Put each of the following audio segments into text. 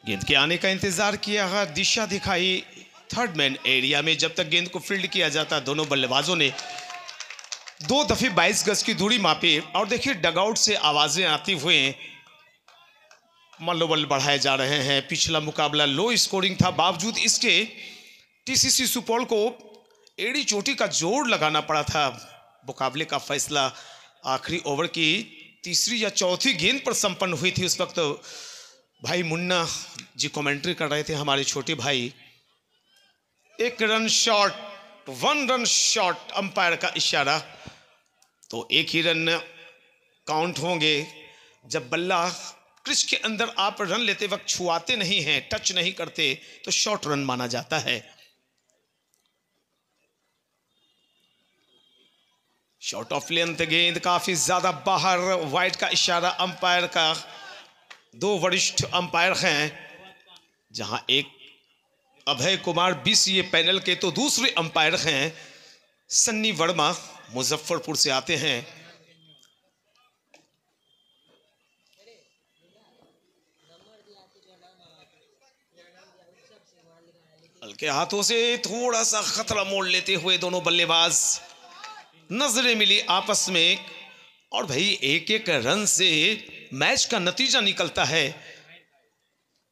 गेंद के आने का इंतजार किया, दिशा दिखाई थर्ड मैन एरिया में। जब तक गेंद को फील्ड किया जाता, दोनों बल्लेबाजों ने 2 दफे 22 गज की दूरी मापी। और देखिए डगआउट से आवाजें आती हुए मनोबल बढ़ाए जा रहे हैं। पिछला मुकाबला लो स्कोरिंग था, बावजूद इसके टीसीसी सुपौल को एड़ी चोटी का जोड़ लगाना पड़ा था। मुकाबले का फैसला आखिरी ओवर की तीसरी या चौथी गेंद पर संपन्न हुई थी। उस वक्त भाई मुन्ना जी कमेंट्री कर रहे थे, हमारे छोटे भाई। 1 run shot, 1 run shot, umpire का इशारा। तो 1 ही रन काउंट होंगे। जब बल्ला क्रिच के अंदर आप रन लेते वक्त छुआते नहीं हैं, टच नहीं करते, तो शॉर्ट रन माना जाता है। शॉर्ट ऑफ लेंथ गेंद काफी ज्यादा बाहर, वाइड का इशारा अंपायर का। 2 वरिष्ठ अंपायर हैं, जहां एक अभय कुमार बीसीए पैनल के, तो दूसरे अंपायर हैं सन्नी वर्मा, मुजफ्फरपुर से आते हैं। हल्के हाथों से थोड़ा सा खतरा मोड़ लेते हुए दोनों बल्लेबाज नजरें मिली आपस में। और भाई 1-1 रन से मैच का नतीजा निकलता है,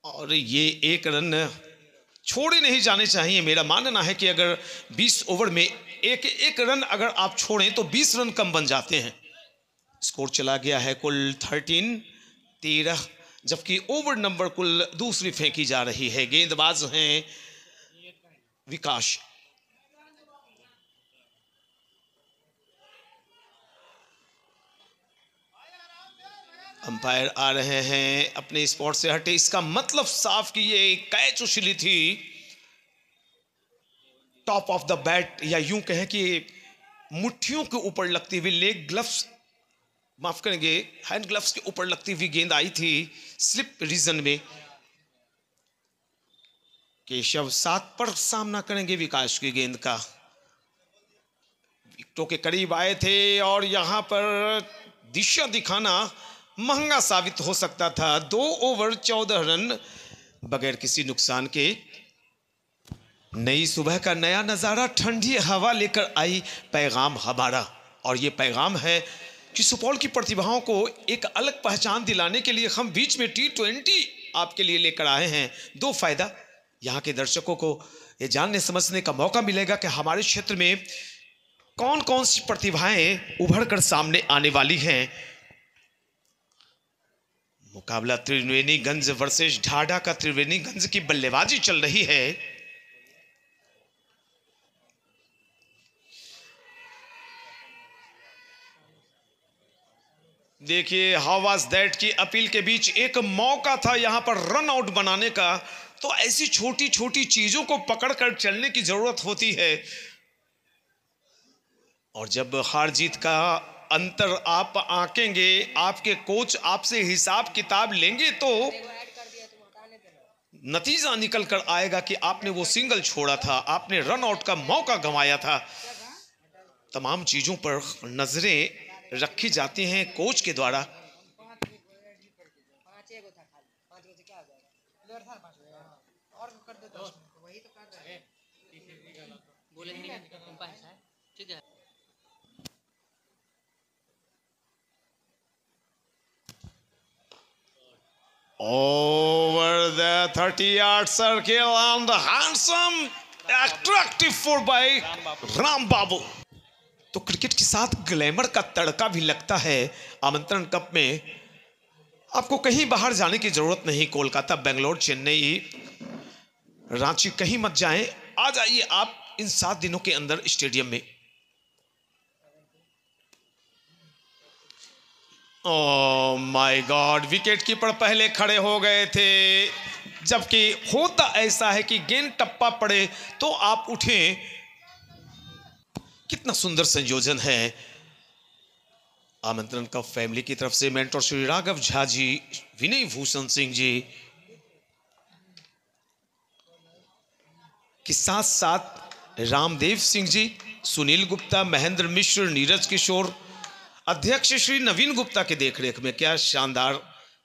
और ये 1 रन छोड़े नहीं जाने चाहिए। मेरा मानना है कि अगर 20 ओवर में 1-1 रन अगर आप छोड़ें तो 20 रन कम बन जाते हैं। स्कोर चला गया है कुल 13, जबकि ओवर नंबर कुल दूसरी फेंकी जा रही है। गेंदबाज हैं विकास। अंपायर आ रहे हैं, अपने स्पॉट से हटे। इसका मतलब साफ कि ये कैच उछली थी टॉप ऑफ द बैट, या यूं कहें कि मुट्ठियों के ऊपर लगती हुई, लेग ग्लव्स, माफ करेंगे, हैंड ग्लव्स के ऊपर लगती हुई गेंद आई थी स्लिप रीजन में। केशव 7 पर सामना करेंगे विकास की गेंद का। विकेटों के करीब आए थे, और यहां पर दिशा दिखाना महंगा साबित हो सकता था। 2 ओवर 14 रन बगैर किसी नुकसान के। नई सुबह का नया नजारा, ठंडी हवा लेकर आई पैगाम हमारा, और ये पैगाम है कि सुपौल की प्रतिभाओं को एक अलग पहचान दिलाने के लिए हम बीच में T20 आपके लिए लेकर आए हैं। 2 फायदा, यहाँ के दर्शकों को ये जानने समझने का मौका मिलेगा कि हमारे क्षेत्र में कौन कौन सी प्रतिभाएं उभर कर सामने आने वाली हैं। मुकाबला त्रिवेणीगंज वर्सेस ढाढा का। त्रिवेणीगंज की बल्लेबाजी चल रही है। देखिए हाउ वाज दैट की अपील के बीच एक मौका था यहां पर रन आउट बनाने का। तो ऐसी छोटी छोटी चीजों को पकड़कर चलने की जरूरत होती है, और जब हार जीत का अंतर आप आंकेंगे, आपके कोच आपसे हिसाब किताब लेंगे, तो नतीजा निकल कर आएगा कि आपने वो सिंगल छोड़ा था, आपने रन आउट का मौका गंवाया था। तमाम चीजों पर नजरें रखी जाती हैं कोच के द्वारा। Over the 30-yard circle and the handsome attractive 4 by Ram बाबू। तो क्रिकेट के साथ ग्लैमर का तड़का भी लगता है। आमंत्रण कप में आपको कहीं बाहर जाने की जरूरत नहीं। कोलकाता, बेंगलोर, चेन्नई, रांची, कहीं मत जाएं। आ जाइए आप इन 7 दिनों के अंदर स्टेडियम में। Oh my God, wicket keeper पहले खड़े हो गए थे, जबकि होता ऐसा है कि गेंद टप्पा पड़े तो आप उठें। कितना सुंदर संयोजन है। आमंत्रण कप फैमिली की तरफ से मेंटर श्री राघव झा जी, विनय भूषण सिंह जी के साथ साथ रामदेव सिंह जी, सुनील गुप्ता, महेंद्र मिश्र, नीरज किशोर, अध्यक्ष श्री नवीन गुप्ता के देखरेख में क्या शानदार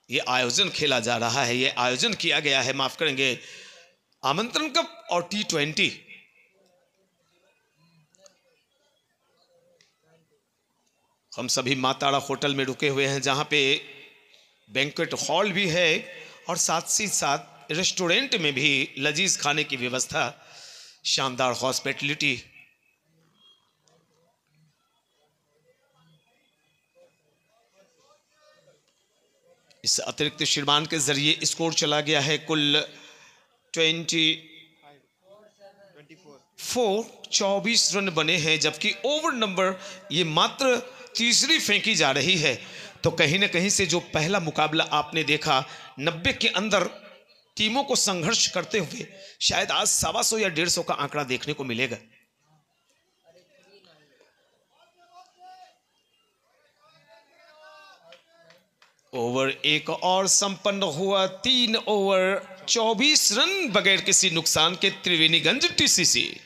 ये आयोजन खेला जा रहा है, ये आयोजन किया गया है, माफ करेंगे, आमंत्रण कप और T20। हम सभी मां तारा होटल में रुके हुए हैं, जहां पे बैंक्वेट हॉल भी है और साथ ही साथ रेस्टोरेंट में भी लजीज खाने की व्यवस्था, शानदार हॉस्पिटलिटी। इस अतिरिक्त श्रीमान के जरिए स्कोर चला गया है कुल 24 रन बने हैं, जबकि ओवर नंबर ये मात्र तीसरी फेंकी जा रही है। तो कहीं ना कहीं से जो पहला मुकाबला आपने देखा 90 के अंदर टीमों को संघर्ष करते हुए, शायद आज 125 या 150 का आंकड़ा देखने को मिलेगा। ओवर एक और संपन्न हुआ, 3 ओवर 24 रन बगैर किसी नुकसान के त्रिवेणीगंज टीसीसी।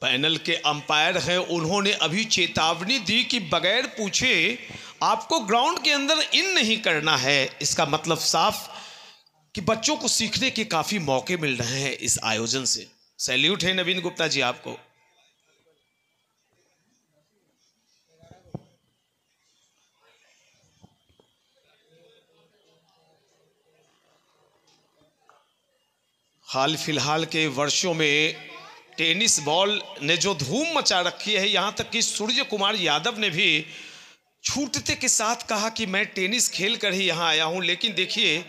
पैनल के अंपायर हैं, उन्होंने अभी चेतावनी दी कि बगैर पूछे आपको ग्राउंड के अंदर इन नहीं करना है। इसका मतलब साफ कि बच्चों को सीखने के काफी मौके मिल रहे हैं इस आयोजन से। सैल्यूट है नवीन गुप्ता जी आपको। हाल फिलहाल के वर्षों में टेनिस बॉल ने जो धूम मचा रखी है, यहां तक कि सूर्य कुमार यादव ने भी छूटते के साथ कहा कि मैं टेनिस खेल कर ही यहां आया हूं। लेकिन देखिए,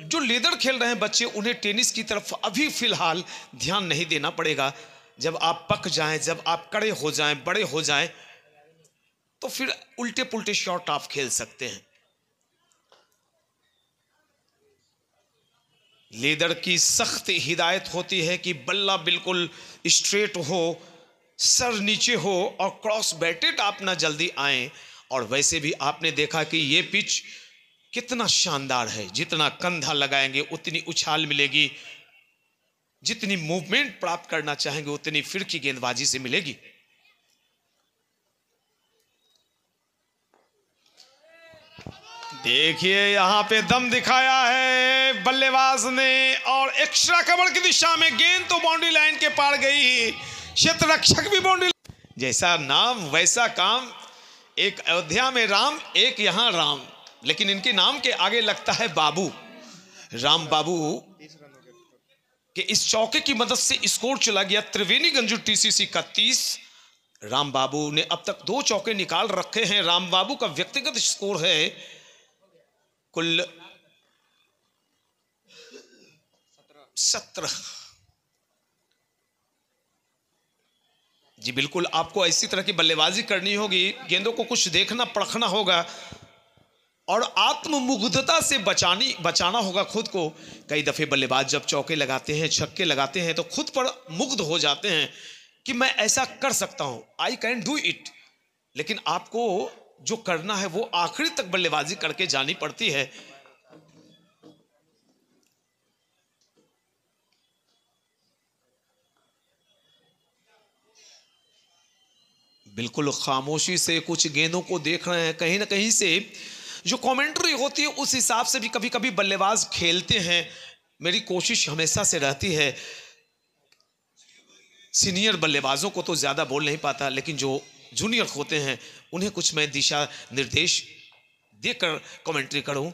जो लेदर खेल रहे हैं बच्चे, उन्हें टेनिस की तरफ अभी फिलहाल ध्यान नहीं देना पड़ेगा। जब आप पक जाएं, जब आप कड़े हो जाएं, बड़े हो जाएं, तो फिर उल्टे पुल्टे शॉट आप खेल सकते हैं। लेदर की सख्त हिदायत होती है कि बल्ला बिल्कुल स्ट्रेट हो, सर नीचे हो और क्रॉस बैटेड आप ना जल्दी आए। और वैसे भी आपने देखा कि ये पिच कितना शानदार है, जितना कंधा लगाएंगे उतनी उछाल मिलेगी, जितनी मूवमेंट प्राप्त करना चाहेंगे उतनी फिरकी गेंदबाजी से मिलेगी। देखिए यहां पे दम दिखाया है बल्लेबाज ने और एक्स्ट्रा कवर की दिशा में गेंद तो बाउंड्री लाइन के पार गई, क्षेत्र रक्षक भी बाउंड्री। जैसा नाम वैसा काम, एक अयोध्या में राम, एक यहां राम, लेकिन इनके नाम के आगे लगता है बाबू। राम बाबू के इस चौके की मदद से स्कोर चला गया त्रिवेणीगंज टीसीसी का 30। राम बाबू ने अब तक 2 चौके निकाल रखे हैं। राम बाबू का व्यक्तिगत स्कोर है कुल 17। जी बिल्कुल, आपको ऐसी तरह की बल्लेबाजी करनी होगी, गेंदों को कुछ देखना परखना होगा और आत्ममुग्धता से बचाना होगा खुद को। कई दफे बल्लेबाज जब चौके लगाते हैं, छक्के लगाते हैं, तो खुद पर मुग्ध हो जाते हैं कि मैं ऐसा कर सकता हूं, आई कैन डू इट। लेकिन आपको जो करना है वो आखिरी तक बल्लेबाजी करके जानी पड़ती है। बिल्कुल खामोशी से कुछ गेंदों को देख रहे हैं। कहीं ना कहीं से जो कमेंट्री होती है उस हिसाब से भी कभी कभी बल्लेबाज खेलते हैं। मेरी कोशिश हमेशा से रहती है, सीनियर बल्लेबाजों को तो ज़्यादा बोल नहीं पाता, लेकिन जो जूनियर होते हैं उन्हें कुछ मैं दिशा निर्देश देकर कमेंट्री करूं।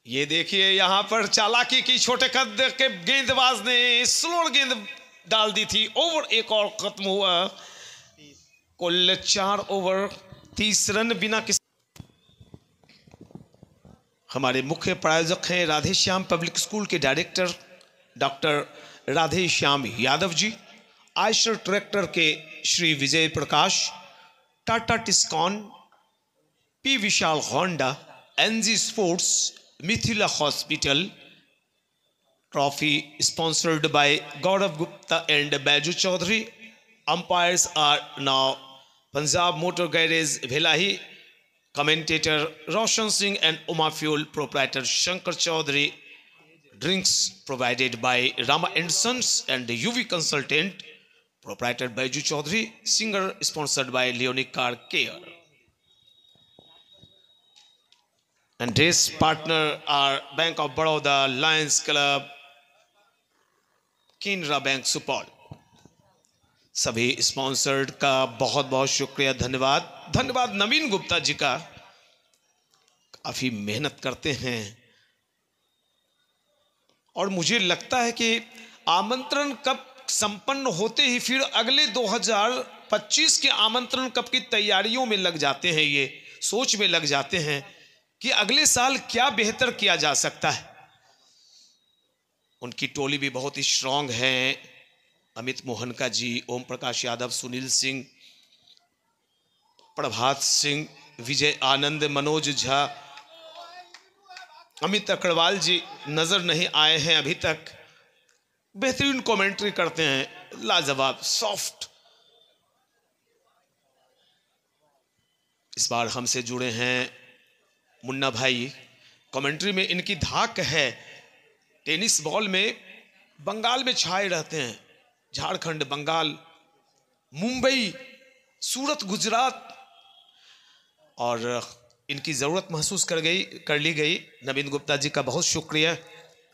ये देखिए यहां पर चालाकी की छोटे कद के गेंदबाज ने स्लो गेंद डाल दी थी। ओवर एक और खत्म हुआ, कुल 4 ओवर 30 रन बिना किसी। हमारे मुख्य प्रायोजक हैं राधेश्याम पब्लिक स्कूल के director doctor Radheshyam Yadav ji, Eicher tractor के Shri Vijay Prakash, Tata Tiscon, P Vishal Honda, NG sports, Mithila hospital. Trophy sponsored by Gaurav Gupta and Baiju Chaudhary. Umpires are now Punjab motor garage Bhilahi, commentator Roshan Singh and Uma Fuel proprietor Shankar Chaudhary. Drinks provided by Rama and Sons and UV consultant Proprietor Baiju Chaudhary, singer sponsored by Leonic Car Care. And race partner are Bank of Baroda, Lions Club, Canara bank Supaul. सभी sponsored का बहुत बहुत शुक्रिया, धन्यवाद। धन्यवाद नवीन गुप्ता जी का, काफी मेहनत करते हैं और मुझे लगता है कि आमंत्रण कप संपन्न होते ही फिर अगले 2025 के आमंत्रण कप की तैयारियों में लग जाते हैं, ये सोच में लग जाते हैं कि अगले साल क्या बेहतर किया जा सकता है। उनकी टोली भी बहुत ही स्ट्रांग है। अमित मोहनका जी, ओम प्रकाश यादव, सुनील सिंह, प्रभात सिंह, विजय आनंद, मनोज झा, अमित अग्रवाल जी नजर नहीं आए हैं अभी तक। बेहतरीन कमेंट्री करते हैं, लाजवाब, सॉफ्ट। इस बार हमसे जुड़े हैं मुन्ना भाई। कमेंट्री में इनकी धाक है। टेनिस बॉल में बंगाल में छाए रहते हैं, झारखंड, बंगाल, मुंबई, सूरत, गुजरात, और इनकी ज़रूरत महसूस कर ली गई। नवीन गुप्ता जी का बहुत शुक्रिया।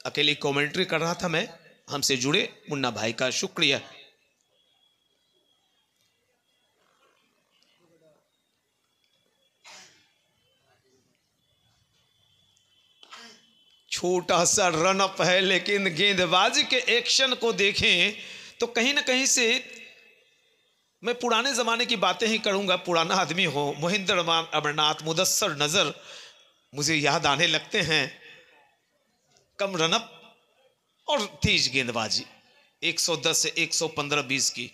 अकेली कमेंट्री कर रहा था मैं, हमसे जुड़े मुन्ना भाई का शुक्रिया। छोटा सा रन अप है, लेकिन गेंदबाजी के एक्शन को देखें तो कहीं ना कहीं से मैं पुराने ज़माने की बातें ही करूंगा। पुराना आदमी हो, मोहिंद्र अमरनाथ, मुदस्सर नज़र मुझे याद आने लगते हैं। कम रनअप और तेज गेंदबाजी, 110 से 115-20 की।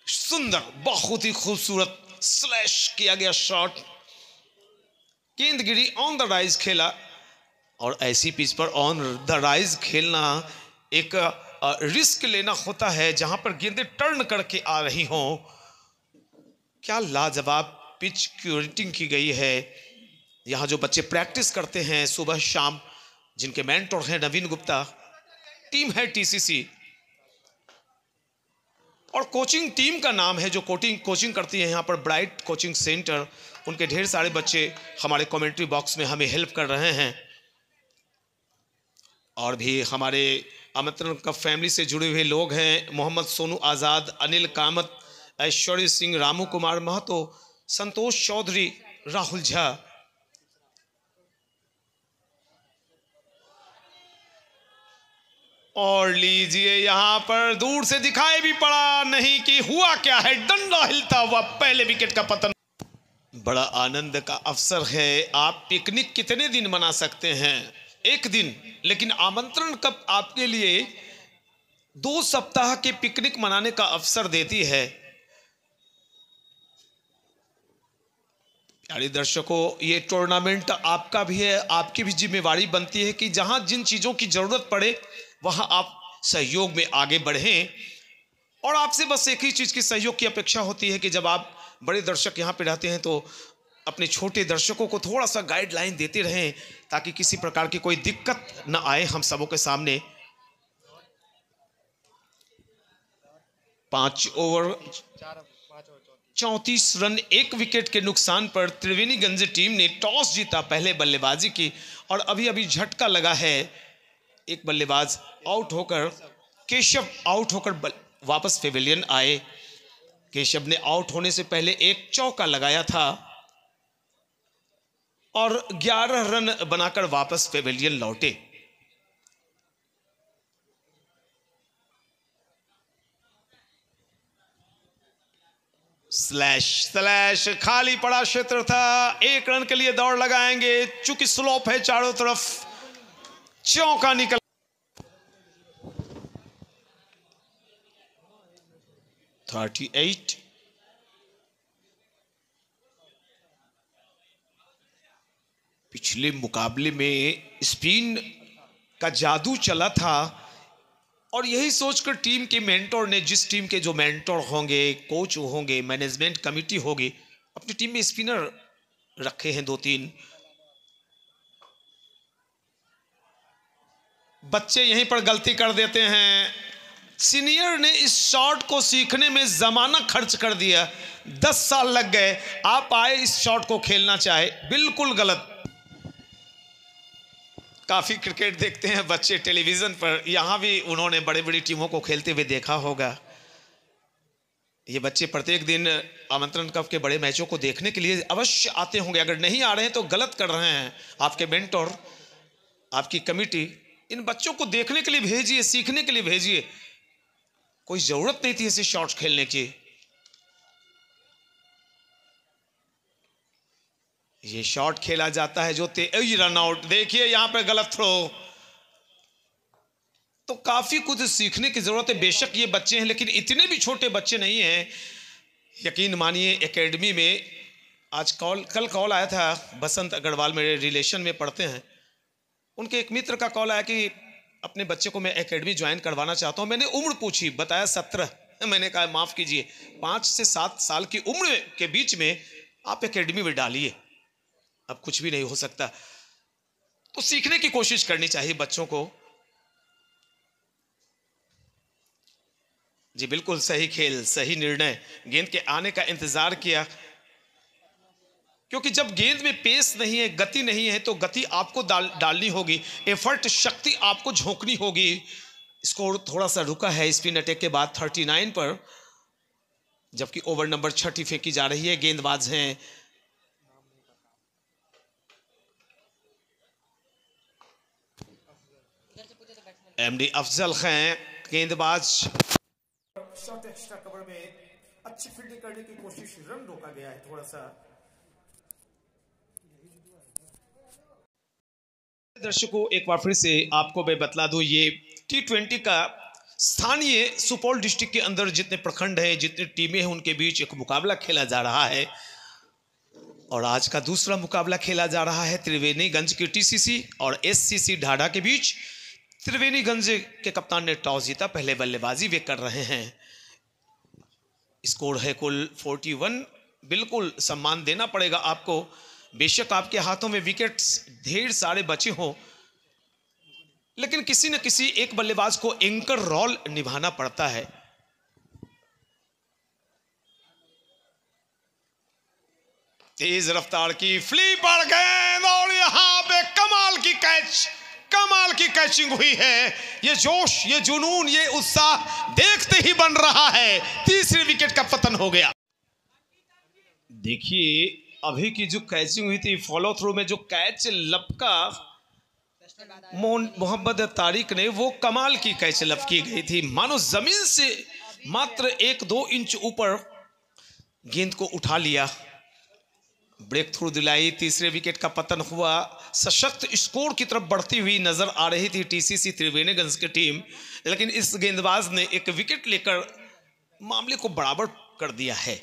सुंदर, बहुत ही खूबसूरत स्लैश किया गया शॉट, गेंद गिरी, ऑन द राइज खेला। और ऐसी पिच पर ऑन द राइज खेलना एक रिस्क लेना होता है, जहां पर गेंदें टर्न करके आ रही हों। क्या लाजवाब पिच क्यूरेटिंग की गई है। यहाँ जो बच्चे प्रैक्टिस करते हैं सुबह शाम, जिनके मेंटर हैं नवीन गुप्ता, टीम है टीसीसी, और कोचिंग टीम का नाम है जो कोचिंग करती है यहाँ पर, ब्राइट कोचिंग सेंटर। उनके ढेर सारे बच्चे हमारे कमेंट्री बॉक्स में हमें हेल्प कर रहे हैं। और भी हमारे आमंत्रण कप फैमिली से जुड़े हुए लोग हैं। मोहम्मद सोनू आज़ाद, अनिल कामत, ऐश्वर्य सिंह, रामू कुमार महतो, संतोष चौधरी, राहुल झा। और लीजिए, यहां पर दूर से दिखाई भी पड़ा नहीं कि हुआ क्या है। डंडा हिलता हुआ, पहले विकेट का पतन। बड़ा आनंद का अवसर है। आप पिकनिक कितने दिन मना सकते हैं? एक दिन। लेकिन आमंत्रण कप आपके लिए 2 सप्ताह के पिकनिक मनाने का अवसर देती है। प्यारे दर्शकों, ये टूर्नामेंट आपका भी है, आपकी भी जिम्मेवारी बनती है कि जहां जिन चीजों की जरूरत पड़े वहां आप सहयोग में आगे बढ़ें। और आपसे बस एक ही चीज की सहयोग की अपेक्षा होती है कि जब आप बड़े दर्शक यहाँ पे रहते हैं तो अपने छोटे दर्शकों को थोड़ा सा गाइडलाइन देते रहें, ताकि किसी प्रकार की कोई दिक्कत न आए हम सबों के सामने। 5 ओवर 34 रन, 1 विकेट के नुकसान पर त्रिवेणीगंज टीम ने टॉस जीता, पहले बल्लेबाजी की। और अभी अभी झटका लगा है, एक बल्लेबाज आउट होकर, केशव आउट होकर वापस पेविलियन आए। केशव ने आउट होने से पहले एक चौका लगाया था और 11 रन बनाकर वापस पेविलियन लौटे। स्लैश खाली पड़ा क्षेत्र था, 1 रन के लिए दौड़ लगाएंगे। चूंकि स्लोप है चारों तरफ, चौका निकल। पिछले मुकाबले में स्पिन का जादू चला था और यही सोचकर टीम के मेंटर ने, जिस टीम के जो मेंटर होंगे, कोच होंगे, मैनेजमेंट कमेटी होगी, अपनी टीम में स्पिनर रखे हैं 2-3। बच्चे यहीं पर गलती कर देते हैं। सीनियर ने इस शॉट को सीखने में जमाना खर्च कर दिया, 10 साल लग गए, आप आए इस शॉट को खेलना चाहे, बिल्कुल गलत। काफी क्रिकेट देखते हैं बच्चे टेलीविजन पर, यहां भी उन्होंने बड़े बड़ी टीमों को खेलते हुए देखा होगा। ये बच्चे प्रत्येक दिन आमंत्रण कप के बड़े मैचों को देखने के लिए अवश्य आते होंगे। अगर नहीं आ रहे हैं तो गलत कर रहे हैं। आपके मेंटोर, आपकी कमिटी इन बच्चों को देखने के लिए भेजिए, सीखने के लिए भेजिए। कोई जरूरत नहीं थी ऐसे शॉट्स खेलने की। ये शॉट खेला जाता है जो तेज रन आउट। देखिए यहां पर गलत थ्रो। तो काफी कुछ सीखने की जरूरत है। बेशक ये बच्चे हैं लेकिन इतने भी छोटे बच्चे नहीं हैं। यकीन मानिए एकेडमी में आज कल कॉल आया था, बसंत अग्रवाल मेरे रिलेशन में पढ़ते हैं, उनके एक मित्र का कॉल आया कि अपने बच्चे को मैं एकेडमी ज्वाइन करवाना चाहता हूं। मैंने उम्र पूछी, बताया 17। मैंने कहा माफ कीजिए, 5 से 7 साल की उम्र के बीच में आप एकेडमी में डालिए, अब कुछ भी नहीं हो सकता। तो सीखने की कोशिश करनी चाहिए बच्चों को। जी बिल्कुल सही खेल, सही निर्णय। गेंद के आने का इंतजार किया, क्योंकि जब गेंद में पेस नहीं है, गति नहीं है, तो गति आपको डालनी होगी, एफर्ट, शक्ति आपको झोंकनी होगी। स्कोर थोड़ा सा रुका है स्पिन अटैक के बाद 39 पर, जबकि ओवर नंबर 6 फेंकी जा रही है। गेंदबाज हैं एमडी अफजल हैं, गेंदबाज। शॉट एक्स्ट्रा कवर में अच्छी फील्डिंग करने की कोशिश, रन रोका गया है थोड़ा सा। दर्शकों एक बार फिर से आपको मैं बतला दूं, ये T20 का स्थानीय सुपौल डिस्ट्रिक्ट के अंदर जितने प्रखंड हैं, जितनी टीमें हैं, उनके बीच एक मुकाबला खेला जा रहा है। और आज का दूसरा मुकाबला खेला जा रहा है त्रिवेणीगंज की TCC और SCC ढाढा के बीच। त्रिवेणीगंज के कप्तान ने टॉस जीता, पहले बल्लेबाजी वे कर रहे हैं। स्कोर है कुल 41। बिल्कुल सम्मान देना पड़ेगा आपको। बेशक आपके हाथों में विकेट्स ढेर सारे बचे हों, लेकिन किसी न किसी एक बल्लेबाज को एंकर रोल निभाना पड़ता है। तेज रफ्तार की फ्लीपर गेंद और यहां पे कमाल की कैच, कमाल की कैचिंग हुई है। ये जोश, ये जुनून, ये उत्साह देखते ही बन रहा है। तीसरे विकेट का पतन हो गया। देखिए अभी की जो कैचिंग हुई थी, फॉलो थ्रू में जो कैच लपका मोहम्मद तारिक ने, वो कमाल की कैच लपकी गई थी। मानो जमीन से मात्र 1-2 इंच ऊपर गेंद को उठा लिया, ब्रेक थ्रू दिलाई। तीसरे विकेट का पतन हुआ। सशक्त स्कोर की तरफ बढ़ती हुई नजर आ रही थी TCC त्रिवेणीगंज की टीम, लेकिन इस गेंदबाज ने एक विकेट लेकर मामले को बराबर कर दिया है।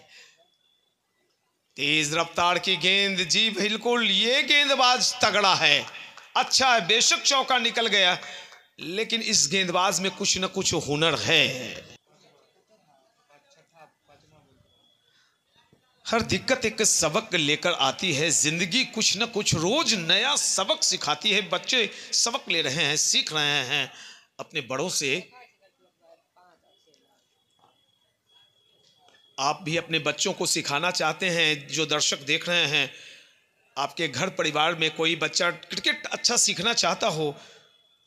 तेज रफ्तार की गेंद, जी बिल्कुल, ये गेंदबाज तगड़ा है, अच्छा है। बेशक चौका निकल गया, लेकिन इस गेंदबाज में कुछ न कुछ हुनर है। हर दिक्कत एक सबक लेकर आती है। जिंदगी कुछ न कुछ रोज नया सबक सिखाती है। बच्चे सबक ले रहे हैं, सीख रहे हैं अपने बड़ों से। आप भी अपने बच्चों को सिखाना चाहते हैं, जो दर्शक देख रहे हैं, आपके घर परिवार में कोई बच्चा क्रिकेट अच्छा सीखना चाहता हो,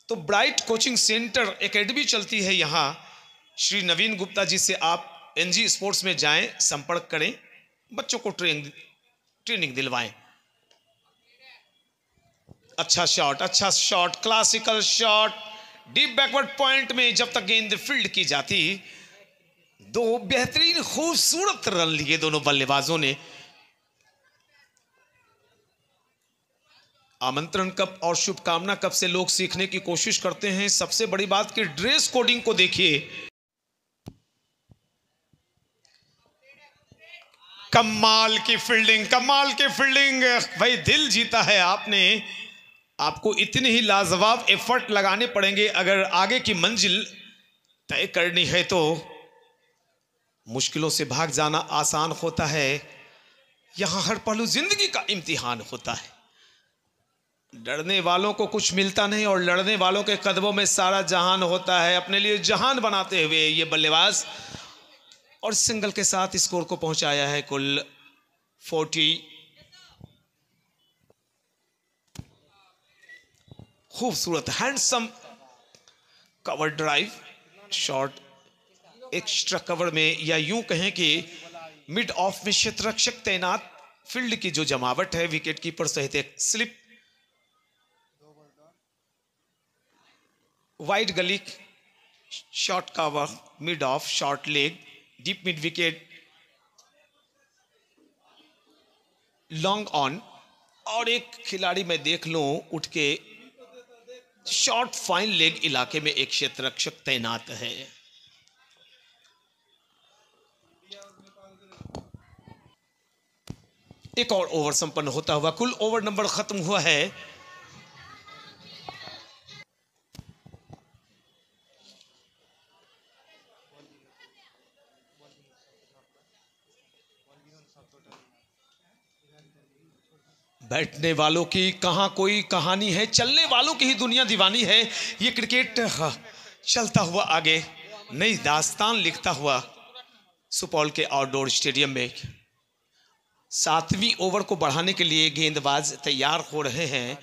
तो ब्राइट कोचिंग सेंटर एकेडमी चलती है यहाँ। श्री नवीन गुप्ता जी से आप NG स्पोर्ट्स में जाएं, संपर्क करें, बच्चों को ट्रेनिंग दिलवाएं। अच्छा shot, classical shot, deep backward point में जब तक गेंद फील्ड की जाती। 2 बेहतरीन खूबसूरत रन लिए दोनों बल्लेबाजों ने। आमंत्रण कप और शुभकामना कप से लोग सीखने की कोशिश करते हैं। सबसे बड़ी बात कि ड्रेस कोडिंग को देखिए, कमाल की फील्डिंग, कमाल की फील्डिंग। भाई दिल जीता है आपने। आपको इतने ही लाजवाब एफर्ट लगाने पड़ेंगे अगर आगे की मंजिल तय करनी है। तो मुश्किलों से भाग जाना आसान होता है, यहां हर पहलू जिंदगी का इम्तिहान होता है। डरने वालों को कुछ मिलता नहीं और लड़ने वालों के कदमों में सारा जहान होता है। अपने लिए जहान बनाते हुए ये बल्लेबाज और सिंगल के साथ स्कोर को पहुंचाया है कुल 40। खूबसूरत handsome cover drive shot extra cover में, या यूं कहें कि मिड ऑफ में क्षेत्ररक्षक तैनात, फील्ड की जो जमावट है, विकेट कीपर सहित एक स्लिप, वाइड गली, short cover, mid of, short leg, deep mid wicket, long on, और एक खिलाड़ी मैं देख लूं उठ के शॉर्ट फाइन लेग इलाके में एक क्षेत्ररक्षक तैनात है। एक और ओवर संपन्न होता हुआ कुल ओवर नंबर खत्म हुआ है। बैठने वालों की कहां कोई कहानी है, चलने वालों की ही दुनिया दीवानी है। ये क्रिकेट चलता हुआ आगे नई दास्तान लिखता हुआ सुपौल के आउटडोर स्टेडियम में 7वीं ओवर को बढ़ाने के लिए गेंदबाज तैयार हो रहे हैं।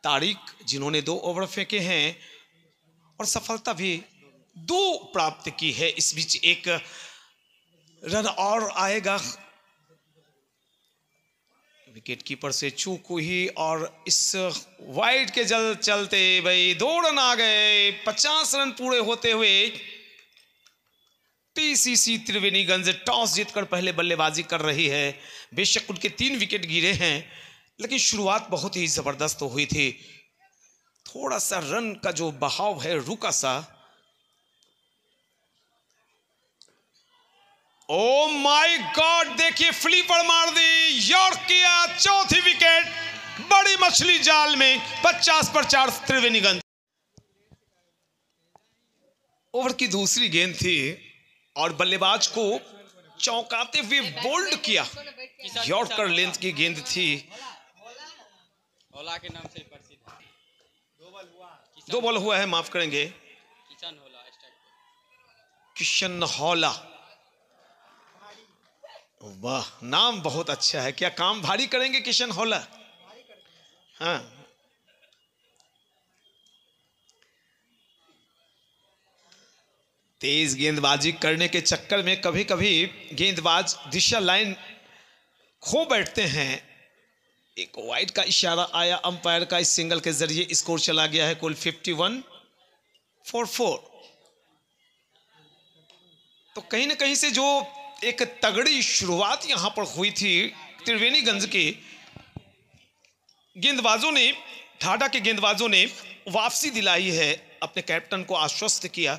तारिक जिन्होंने 2 ओवर फेंके हैं और सफलता भी 2 प्राप्त की है। इस बीच एक रन और आएगा, विकेट कीपर से चूक हुई और इस वाइड के जल चलते भाई 2 रन आ गए। 50 रन पूरे होते हुए टीसीसी त्रिवेणीगंज टॉस जीतकर पहले बल्लेबाजी कर रही है। बेशक उनके 3 विकेट गिरे हैं, लेकिन शुरुआत बहुत ही जबरदस्त हुई थी। थोड़ा सा रन का जो बहाव है रुका सा। ओ माय गॉड, देखिए फ्लीपर मार दी, यॉर्क किया, 4थी विकेट, बड़ी मछली जाल में, 50 पर 4 त्रिवेणीगंज। ओवर की दूसरी गेंद थी और बल्लेबाज को चौंकाते हुए बोल्ड किया। यॉर्कर लेंथ की गेंद थी। होला के नाम से प्रसिद्ध है। 2 बॉल हुआ है, माफ करेंगे, किशन हौला। वाह, नाम बहुत अच्छा है। क्या काम भारी करेंगे किशन हौला? हाँ, तेज गेंदबाजी करने के चक्कर में कभी कभी गेंदबाज दिशा लाइन खो बैठते हैं। एक वाइड का इशारा आया अंपायर का, इस सिंगल के जरिए स्कोर चला गया है कुल 51 for 4। तो कहीं ना कहीं से जो एक तगड़ी शुरुआत यहां पर हुई थी त्रिवेणीगंज के गेंदबाजों ने, ठाडा के गेंदबाजों ने वापसी दिलाई है, अपने कैप्टन को आश्वस्त किया।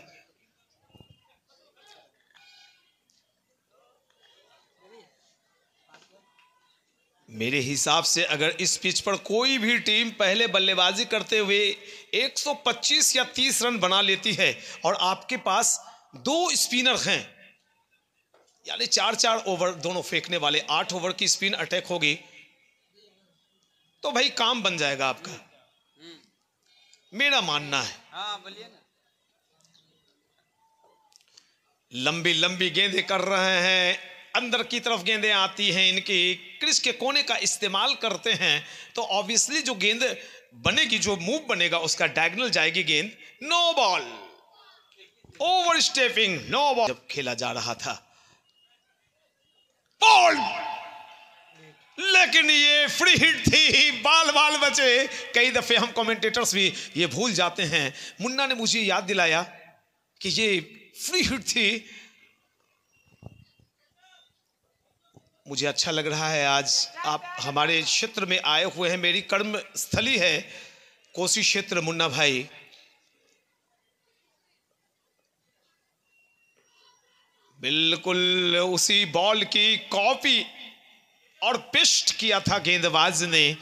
मेरे हिसाब से अगर इस पिच पर कोई भी टीम पहले बल्लेबाजी करते हुए 125 या 30 रन बना लेती है और आपके पास 2 स्पिनर हैं, यानी 4-4 ओवर दोनों फेंकने वाले, 8 ओवर की स्पिन अटैक होगी, तो भाई काम बन जाएगा आपका, मेरा मानना है। हाँ बोलिए ना। लंबी लंबी गेंदें कर रहे हैं, अंदर की तरफ गेंदें आती हैं इनकी, क्रीज के कोने का इस्तेमाल करते हैं, तो ऑब्वियसली जो गेंद बनेगी, जो मूव बनेगा उसका डायगोनल जाएगी गेंद। No ball, over stepping, no ball जब खेला जा रहा था। बॉल, लेकिन ये फ्री हिट थी, बाल बाल बचे। कई दफे हम कमेंटेटर्स भी ये भूल जाते हैं। मुन्ना ने मुझे याद दिलाया कि ये फ्री हिट थी। मुझे अच्छा लग रहा है आज आप हमारे क्षेत्र में आए हुए हैं, मेरी कर्म स्थली है कोसी क्षेत्र मुन्ना भाई। बिल्कुल उसी बॉल की कॉपी और पेस्ट किया था गेंदबाज ने।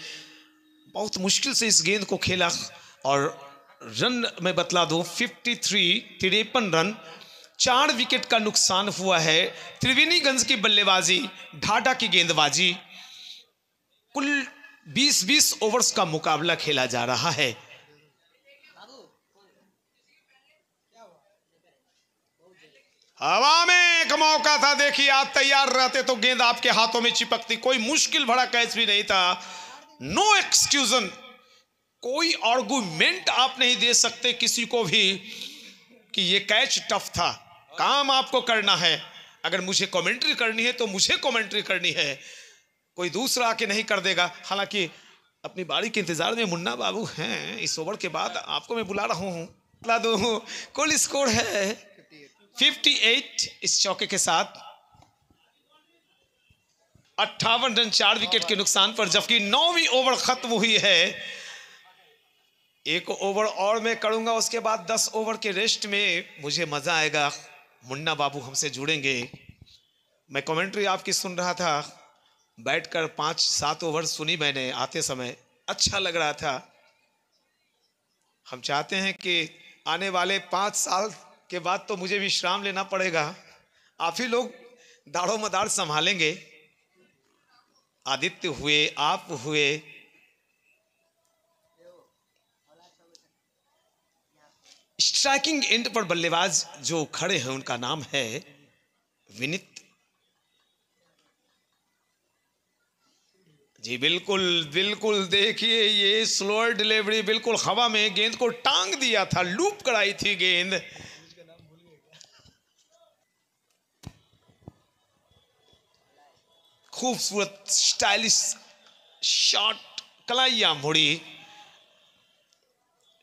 बहुत मुश्किल से इस गेंद को खेला और रन में बतला दूं 53 रन, 4 विकेट का नुकसान हुआ है। त्रिवेणीगंज की बल्लेबाजी, ढाडा की गेंदबाजी, कुल 20-20 ओवर्स का मुकाबला खेला जा रहा है। हवा में एक मौका था, देखिए आप तैयार रहते तो गेंद आपके हाथों में चिपकती। कोई मुश्किल भरा कैच भी नहीं था। नो एक्सक्यूजन, कोई आर्गुमेंट आप नहीं दे सकते किसी को भी कि ये कैच टफ था। काम आपको करना है। अगर मुझे कमेंट्री करनी है तो मुझे कमेंट्री करनी है, कोई दूसरा आके नहीं कर देगा। हालांकि अपनी बारी के इंतजार में मुन्ना बाबू हैं। इस ओवर के बाद आपको मैं बुला रहा हूं। बता दूं कुल स्कोर है 58 इस चौके के साथ। 58 रन 4 विकेट के नुकसान पर, जबकि 9वीं ओवर खत्म हुई है। एक ओवर और मैं करूंगा, उसके बाद 10 ओवर के रेस्ट में मुझे मजा आएगा। मुन्ना बाबू हमसे जुड़ेंगे। मैं कमेंट्री आपकी सुन रहा था, बैठकर 5-7 ओवर सुनी मैंने आते समय, अच्छा लग रहा था। हम चाहते हैं कि आने वाले 5 साल के बाद तो मुझे विश्राम लेना पड़ेगा, आप ही लोग दाढ़ो मदार संभालेंगे। आदित्य हुए, आप हुए, स्ट्राइकिंग एंड पर बल्लेबाज जो खड़े हैं उनका नाम है विनीत जी। बिल्कुल बिल्कुल, देखिए ये स्लोअर डिलीवरी, बिल्कुल हवा में गेंद को टांग दिया था, लूप कराई थी गेंद। खूबसूरत स्टाइलिश शॉट, कलाइयां मुड़ी।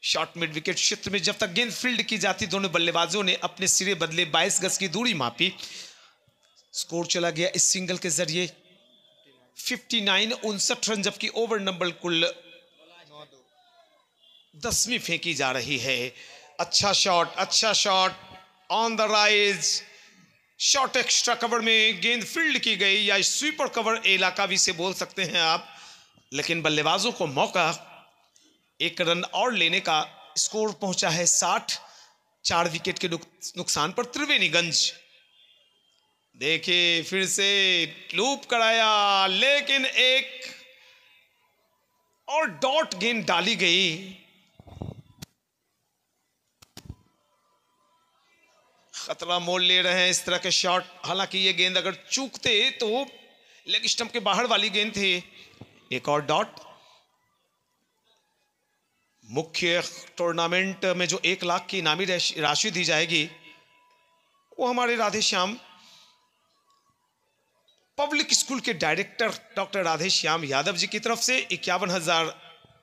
शॉट मिड विकेट क्षेत्र में जब तक गेंद फील्ड की जाती, दोनों बल्लेबाजों ने अपने सिरे बदले, 22 गज की दूरी मापी। स्कोर चला गया इस सिंगल के जरिए 59 रन, जबकि ओवर नंबर कुल 10वीं फेंकी जा रही है। अच्छा shot on the rise. Shot extra cover में गेंद फील्ड की गई, या स्वीपर कवर इलाका भी से बोल सकते हैं आप, लेकिन बल्लेबाजों को मौका 1 रन और लेने का। स्कोर पहुंचा है 60, 4 विकेट के नुकसान पर त्रिवेणीगंज। देखिए फिर से लूप कराया, लेकिन एक और डॉट गेंद डाली गई। खतरा मोल ले रहे हैं इस तरह के शॉट। हालांकि ये गेंद अगर चूकते तो लेग स्टंप के बाहर वाली गेंद थी। एक और डॉट। मुख्य टूर्नामेंट में जो 1 लाख की इनामी राशि दी जाएगी, वो हमारे राधेश्याम पब्लिक स्कूल के डायरेक्टर डॉक्टर राधेश्याम यादव जी की तरफ से 51,000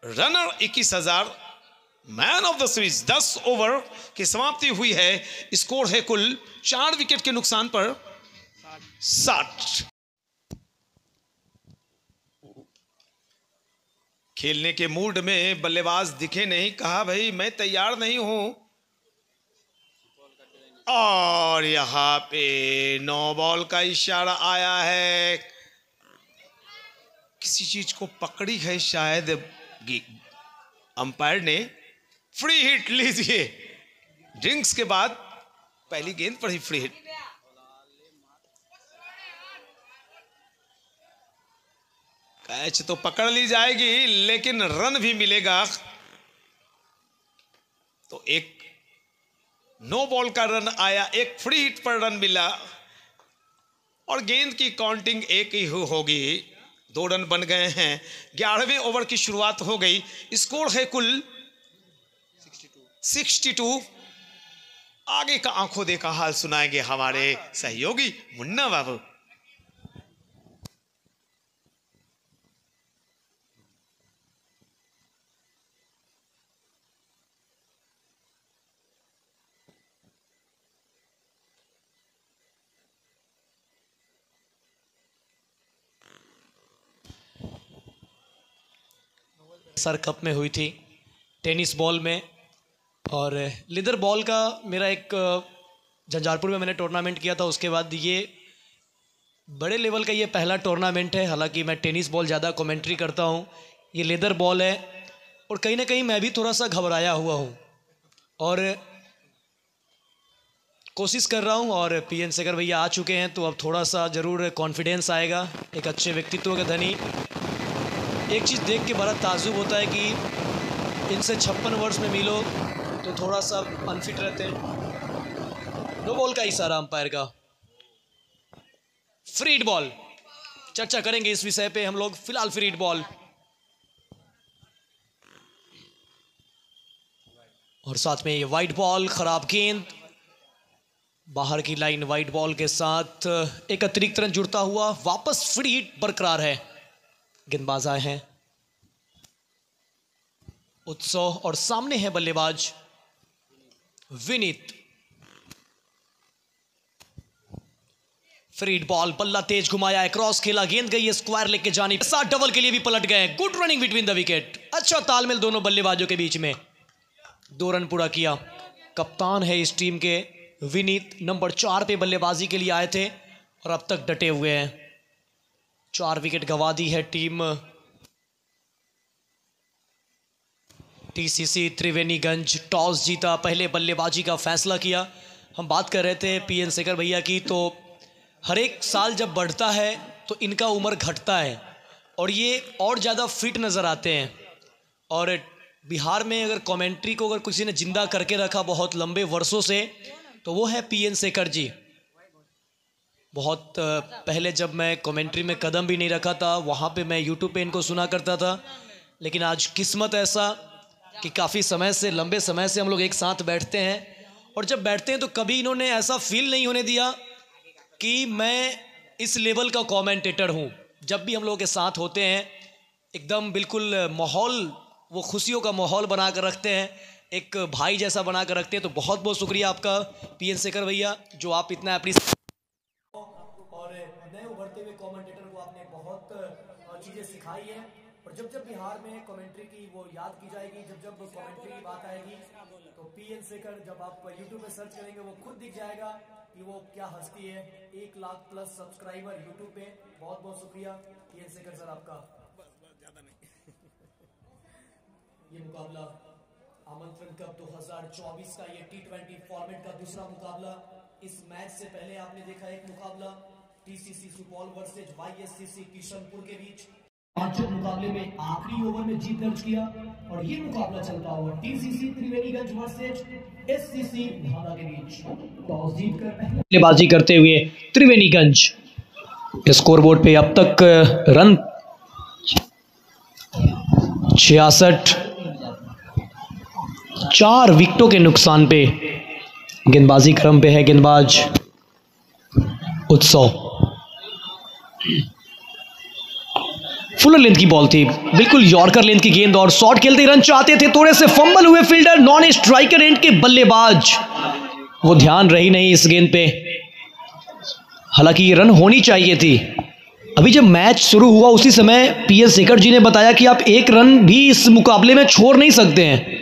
runner, 21,000 man of the series. 10 over की समाप्ति हुई है। स्कोर है कुल 4 विकेट के नुकसान पर 60। खेलने के मूड में बल्लेबाज दिखे नहीं, कहा भाई मैं तैयार नहीं हूं। और यहां पे नो बॉल का इशारा आया है। किसी चीज को पकड़ी है शायद अंपायर ने। फ्री हिट लीजिए, ड्रिंक्स के बाद पहली गेंद पर ही फ्री हिट। कैच तो पकड़ ली जाएगी, लेकिन रन भी मिलेगा। तो एक नो बॉल का रन आया, एक फ्री हिट पर रन मिला, और गेंद की काउंटिंग एक ही होगी। 2 रन बन गए हैं। 11वें ओवर की शुरुआत हो गई। स्कोर है कुल 62। आगे का आंखों देखा हाल सुनाएंगे हमारे सहयोगी मुन्ना बाबू। सर कप में हुई थी टेनिस बॉल में, और लेदर बॉल का मेरा एक झंझारपुर में मैंने टूर्नामेंट किया था। उसके बाद ये बड़े लेवल का ये पहला टूर्नामेंट है। हालांकि मैं टेनिस बॉल ज़्यादा कमेंट्री करता हूँ, ये लेदर बॉल है, और कहीं ना कहीं मैं भी थोड़ा सा घबराया हुआ हूँ, और कोशिश कर रहा हूँ। और पीएन शेखर भैया आ चुके हैं, तो अब थोड़ा सा ज़रूर कॉन्फिडेंस आएगा। एक अच्छे व्यक्तित्व का धनी एक चीज़ देख के बड़ा ताज्जुब होता है कि इनसे 56 वर्ष में मिलो तो थोड़ा सा अनफिट रहते हैं। नो बॉल का इशारा अंपायर का। फ्री हिट बॉल, चर्चा करेंगे इस विषय पे हम लोग। फिलहाल फ्री हिट बॉल और साथ में ये वाइट बॉल, खराब गेंद, बाहर की लाइन वाइट बॉल के साथ एक अतिरिक्त रन जुड़ता हुआ। वापस फ्री हिट बरकरार है। गेंदबाज आए हैं उत्सव और सामने है बल्लेबाज विनीत। फ्री हिट बॉल, बल्ला तेज घुमाया है, क्रॉस खेला, गेंद गई है स्क्वायर लेग के जाने, साथ डबल के लिए भी पलट गए। Good running between the wicket. अच्छा तालमेल दोनों बल्लेबाजों के बीच में। 2 रन पूरा किया। कप्तान है इस टीम के विनीत, नंबर 4 पे बल्लेबाजी के लिए आए थे और अब तक डटे हुए हैं। 4 विकेट गंवा दी है टीम टीसीसी त्रिवेणीगंज। टॉस जीता, पहले बल्लेबाजी का फैसला किया। हम बात कर रहे थे पीएन शेखर भैया की, तो हर एक साल जब बढ़ता है तो इनका उम्र घटता है और ये और ज़्यादा फिट नज़र आते हैं। और बिहार में अगर कमेंट्री को अगर किसी ने जिंदा करके रखा बहुत लंबे वर्षों से तो वो है पीएन शेखर जी। बहुत पहले जब मैं कमेंट्री में कदम भी नहीं रखा था, वहाँ पे मैं यूट्यूब पे इनको सुना करता था, लेकिन आज किस्मत ऐसा कि काफ़ी समय से, लंबे समय से हम लोग एक साथ बैठते हैं और जब बैठते हैं तो कभी इन्होंने ऐसा फील नहीं होने दिया कि मैं इस लेवल का कमेंटेटर हूँ। जब भी हम लोगों के साथ होते हैं एकदम बिल्कुल माहौल, वो खुशियों का माहौल बना कर रखते हैं, एक भाई जैसा बना कर रखते हैं। तो बहुत बहुत शुक्रिया आपका पीएन शेखर भैया, जो आप इतना अप्रिशिएट और नए उभरते हुए कमेंटेटर को आपने बहुत चीज़ें सिखाई है। और जब जब बिहार में कमेंट्री की वो याद की जाएगी, जब जब कमेंट्री की बात आएगी तो पीएन शेखर, जब आप यूट्यूब पे सर्च करेंगे वो खुद दिख जाएगा कि वो क्या हस्ती है। 1 लाख प्लस सब्सक्राइबर यूट्यूब पे। बहुत बहुत शुक्रिया पीएन शेखर सर आपका। ये मुकाबला आमंत्रण कप 2024 का ये T20 फॉर्मेट का दूसरा मुकाबला। इस मैच से पहले आपने देखा एक मुकाबला टीसीसी सुपौल वर्सेज वाईएससीसी किशनपुर के बीच। पांचों मुकाबले में आखिरी ओवर में जीत दर्ज किया और ये मुकाबला चलता हुआ टीसीसी त्रिवेणीगंज वर्सेज एससीसी भागा के बीच। टॉस जीतकर पहले बल्लेबाजी करते हुए त्रिवेणीगंज। स्कोरबोर्ड पे अब तक रन 66, 4 विकेटों के नुकसान पे। गेंदबाजी क्रम पे है गेंदबाज उत्सव। फुल लेंथ की बॉल थी, बिल्कुल यॉर्कर लेंथ की गेंद और शॉट खेलते रन चाहते थे, थोड़े से फंबल हुए फील्डर। नॉन स्ट्राइकर एंड के बल्लेबाज, वो ध्यान रही नहीं इस गेंद पे। हालांकि ये रन होनी चाहिए थी। अभी जब मैच शुरू हुआ उसी समय पीएन शेखर जी ने बताया कि आप 1 रन भी इस मुकाबले में छोड़ नहीं सकते हैं।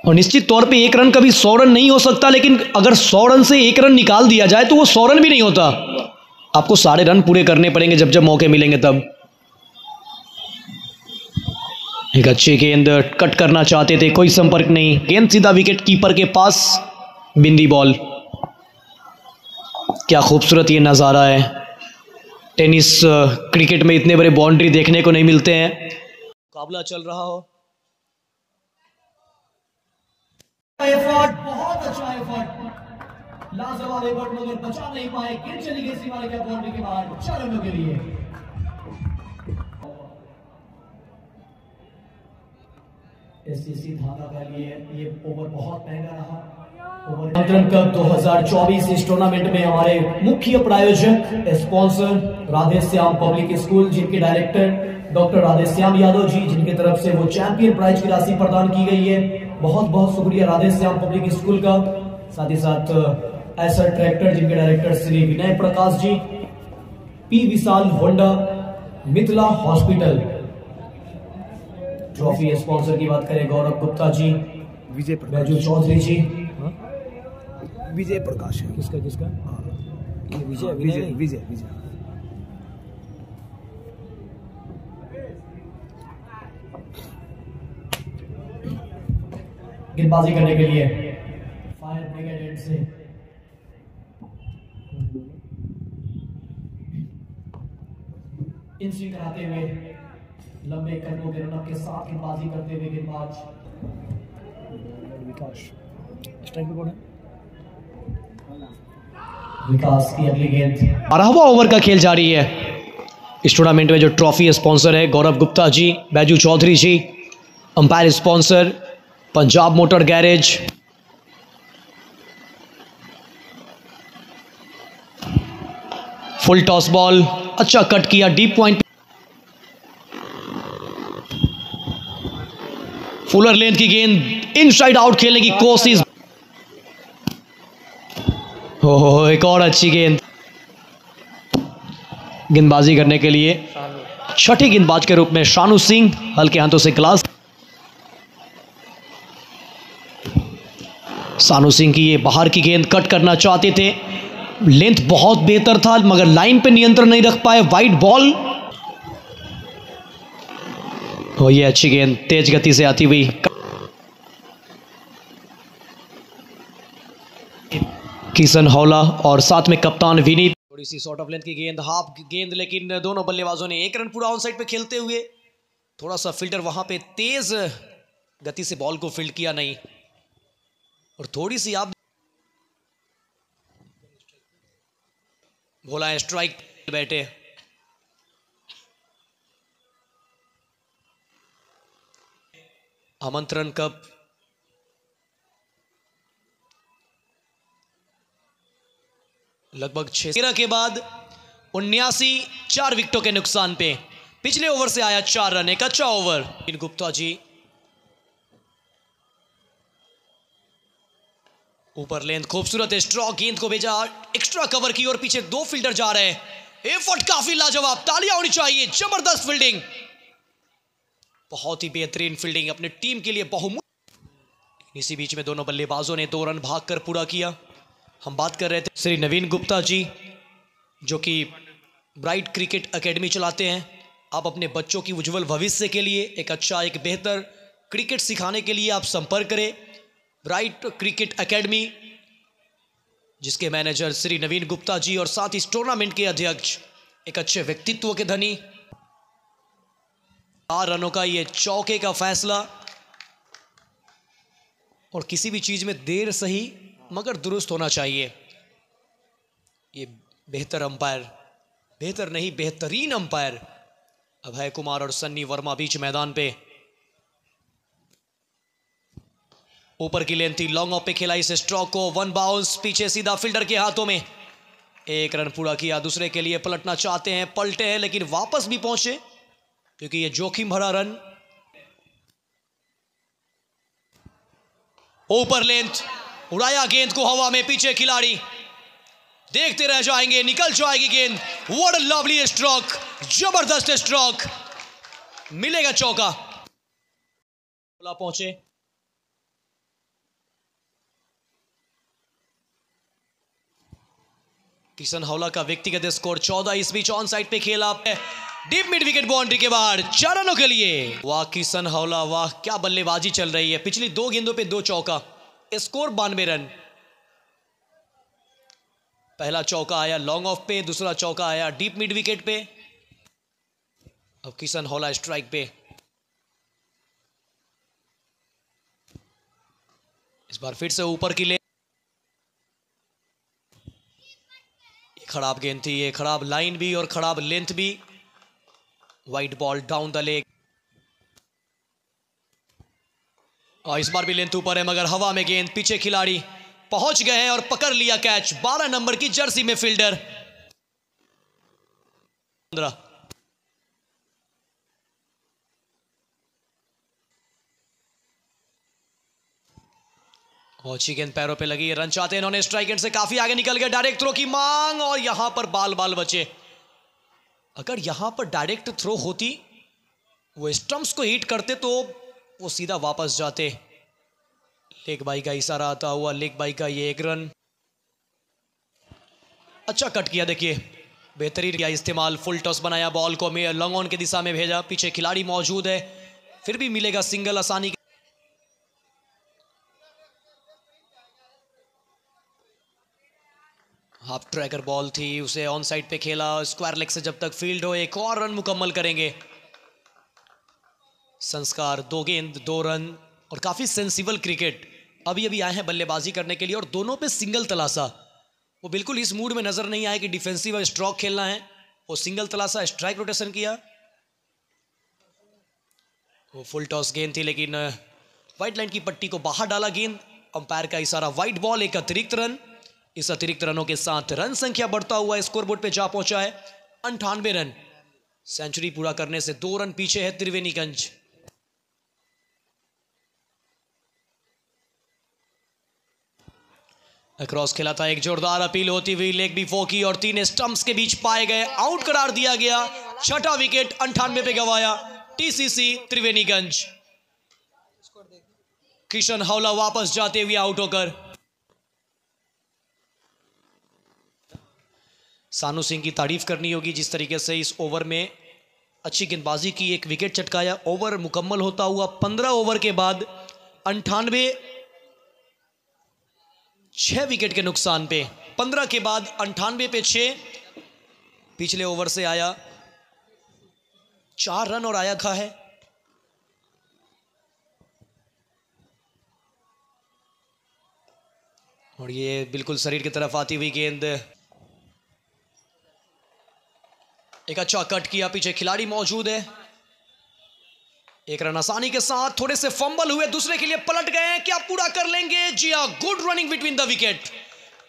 और निश्चित तौर पे 1 रन कभी 100 रन नहीं हो सकता, लेकिन अगर 100 रन से 1 रन निकाल दिया जाए तो वो 100 रन भी नहीं होता। आपको सारे रन पूरे करने पड़ेंगे जब जब मौके मिलेंगे तब। एक अच्छी गेंद कट करना चाहते थे, कोई संपर्क नहीं, गेंद सीधा विकेट कीपर के पास। बिंदी बॉल। क्या खूबसूरत ये नज़ारा है। टेनिस क्रिकेट में इतने बड़े बाउंड्री देखने को नहीं मिलते हैं। मुकाबला चल रहा हो। एफर्ट, बहुत अच्छा एफर्ट, लाजवाब एफर्ट, मगर बचा नहीं पाए। गेंद चली गई सीमा के बाउंड्री के बाहर 4 रनों के लिए। एससीसी धागा के लिए ये ओवर बहुत महंगा रहा। आमंत्रण कप 2024 इस टूर्नामेंट में हमारे मुख्य प्रायोजक, स्पॉन्सर राधेश्याम पब्लिक स्कूल, जिनके डायरेक्टर डॉक्टर राधेश्याम यादव जी, जिनकी तरफ से वो चैंपियन प्राइज की राशि प्रदान की गई है। बहुत बहुत शुक्रिया राधेश्याम पब्लिक स्कूल का। साथ ही साथ एसर ट्रैक्टर, जिनके director Shri Vinay Prakash ji, P Vishal Honda, Mithila hospital. Trophy sponsor की बात करें गौरव गुप्ता जी, विजय बैजू चौधरी जी, विजय प्रकाश है। किसका किसका विजय विजय विजय विजय। गेंदबाजी करने के लिए फायर ब्रिगेड एंड से इन स्विंग कराते हुए लंबे कदमों के रनअप के साथ गेंदबाजी करते हुए गेंदबाज विकास स्ट्राइक पे कौन है? विकास की अगली गेंद। 12वां ओवर का खेल जारी है। इस टूर्नामेंट में जो ट्रॉफी स्पॉन्सर है Gaurav Gupta ji, Baiju Chaudhary ji. Umpire sponsor Punjab motor garage. Full toss ball, अच्छा कट किया डीप पॉइंट। फुलर लेंथ की गेंद, इनसाइड आउट खेलने की कोशिश। हो एक और अच्छी गेंद। गेंदबाजी करने के लिए छठी गेंदबाज के रूप में शानू सिंह, हल्के हाथों से क्लास। शानू सिंह की ये बाहर की गेंद कट करना चाहते थे, लेंथ बहुत बेहतर था मगर लाइन पे नियंत्रण नहीं रख पाए। Wide ball. हो ये अच्छी गेंद तेज गति से आती हुई। किशन हौला और साथ में कप्तान विनीत। थोड़ी सी शॉर्ट ऑफ लेंथ की गेंद, हाफ गेंद, लेकिन दोनों बल्लेबाजों ने 1 रन पूरा ऑन साइड पे खेलते हुए। थोड़ा सा फील्डर वहां पे तेज गति से बॉल को फील्ड किया नहीं, और थोड़ी सी आप बोला है स्ट्राइक बैठे। आमंत्रण कप लगभग 13 के बाद 79, 4 विकेटों के नुकसान पे। पिछले ओवर से आया 4 रन, एक अच्छा ओवर। गुप्ता जी ऊपर लेंथ, खूबसूरत स्ट्रोक, गेंद को भेजा एक्स्ट्रा कवर की और पीछे 2 फील्डर जा रहे हैं। एफर्ट काफी लाजवाब, तालियां होनी चाहिए। जबरदस्त फील्डिंग, बहुत ही बेहतरीन फील्डिंग अपने टीम के लिए बहुमूल्य। इसी बीच में दोनों बल्लेबाजों ने 2 रन भागकर पूरा किया। हम बात कर रहे थे श्री नवीन गुप्ता जी, जो कि ब्राइट क्रिकेट एकेडमी चलाते हैं। आप अपने बच्चों की उज्जवल भविष्य के लिए एक अच्छा, एक बेहतर क्रिकेट सिखाने के लिए आप संपर्क करें ब्राइट क्रिकेट एकेडमी, जिसके मैनेजर श्री नवीन गुप्ता जी और साथ इस टूर्नामेंट के अध्यक्ष एक अच्छे व्यक्तित्व के धनी। 4 रनों का ये चौके का फैसला, और किसी भी चीज में देर सही मगर दुरुस्त होना चाहिए। ये बेहतर अंपायर, बेहतर नहीं बेहतरीन अंपायर अभय कुमार और सन्नी वर्मा बीच मैदान पे। ऊपर की लेंथ थी, लॉन्ग ऑफ पे खेला इस स्ट्रोक को। 1 बाउंस पीछे सीधा फील्डर के हाथों में। 1 रन पूरा किया। दूसरे के लिए पलटना चाहते हैं, पलटे हैं लेकिन वापस भी पहुंचे क्योंकि ये जोखिम भरा रन। ऊपर लेंथ, उड़ाया गेंद को हवा में, पीछे खिलाड़ी देखते रह जाएंगे, निकल जाएगी गेंद। व्हाट अ लवली स्ट्रोक, जबरदस्त स्ट्रोक, मिलेगा चौका। पहुंचे किशन हौला का व्यक्तिगत स्कोर 14। इस बीच ऑन साइड पे खेला डीप मिड विकेट बाउंड्री के बाहर 4 रनों के लिए। वाह किशन हौला, वाह क्या बल्लेबाजी चल रही है। पिछली 2 गेंदों पे 2 चौका, स्कोर 92 रन। पहला चौका आया लॉन्ग ऑफ पे, दूसरा चौका आया डीप मिड विकेट पे। अब किशन हौला स्ट्राइक पे। इस बार फिर से ऊपर की ले, खराब गेंद थी ये, खराब लाइन भी और खराब लेंथ भी। Wide ball down the leg, और इस बार भी लेंथ ऊपर है मगर हवा में गेंद, पीछे खिलाड़ी पहुंच गए हैं और पकड़ लिया कैच। 12 नंबर की जर्सी में फील्डर। अच्छी गेंद पैरों पे लगी, रन चाहते हैं इन्होंने। स्ट्राइक एंड से काफी आगे निकल गए, डायरेक्ट थ्रो की मांग और यहां पर बाल बाल बचे। अगर यहां पर डायरेक्ट थ्रो होती, वो स्टंप्स को हिट करते तो वो सीधा वापस जाते। लेग बाई का इशारा आता हुआ, लेग बाई का ये 1 रन। अच्छा कट किया, देखिए बेहतरीन किया इस्तेमाल। फुल टॉस बनाया, बॉल को लॉन्ग ऑन की दिशा में भेजा, पीछे खिलाड़ी मौजूद है, फिर भी मिलेगा सिंगल आसानी। हाफ ट्रैकर बॉल थी, उसे ऑन साइड पे खेला, स्क्वायर लेग से जब तक फील्ड हो। एक और रन मुकम्मल करेंगे। संस्कार 2 गेंद 2 रन और काफ़ी सेंसिबल क्रिकेट। अभी अभी आए हैं बल्लेबाजी करने के लिए और दोनों पे सिंगल तलाशा। वो बिल्कुल इस मूड में नजर नहीं आए कि डिफेंसिव और स्ट्रोक खेलना है। वो सिंगल तलाशा स्ट्राइक रोटेशन किया। वो फुल टॉस गेंद थी लेकिन वाइट लाइन की पट्टी को बाहर डाला गेंद। अंपायर का इशारा, वाइट बॉल, एक अतिरिक्त रन। इस अतिरिक्त रनों के साथ रन संख्या बढ़ता हुआ स्कोरबोर्ड पे जा पहुंचा है 98 रन। सेंचुरी पूरा करने से 2 रन पीछे है त्रिवेणीगंज। अक्रॉस खेला था, एक जोरदार अपील होती हुई लेग बिफोर की और 3 स्टंप्स के बीच पाए गए, आउट करार दिया गया। 6ठा विकेट 98 पे गवाया टीसीसी त्रिवेणीगंज। किशन हौला वापस जाते हुए आउट होकर। सानू सिंह की तारीफ करनी होगी जिस तरीके से इस ओवर में अच्छी गेंदबाजी की, एक विकेट चटकाया। ओवर मुकम्मल होता हुआ 15 ओवर के बाद 98, 6 विकेट के नुकसान पे। 15 के बाद 98 पे 6। पिछले ओवर से आया 4 रन और आया खा है। और ये बिल्कुल शरीर की तरफ आती हुई गेंद, एक अच्छा कट किया, पीछे खिलाड़ी मौजूद है। एक रन आसानी के साथ, थोड़े से फंबल हुए, दूसरे के लिए पलट गए। क्या पूरा कर लेंगे? जी हां, good running between the wicket.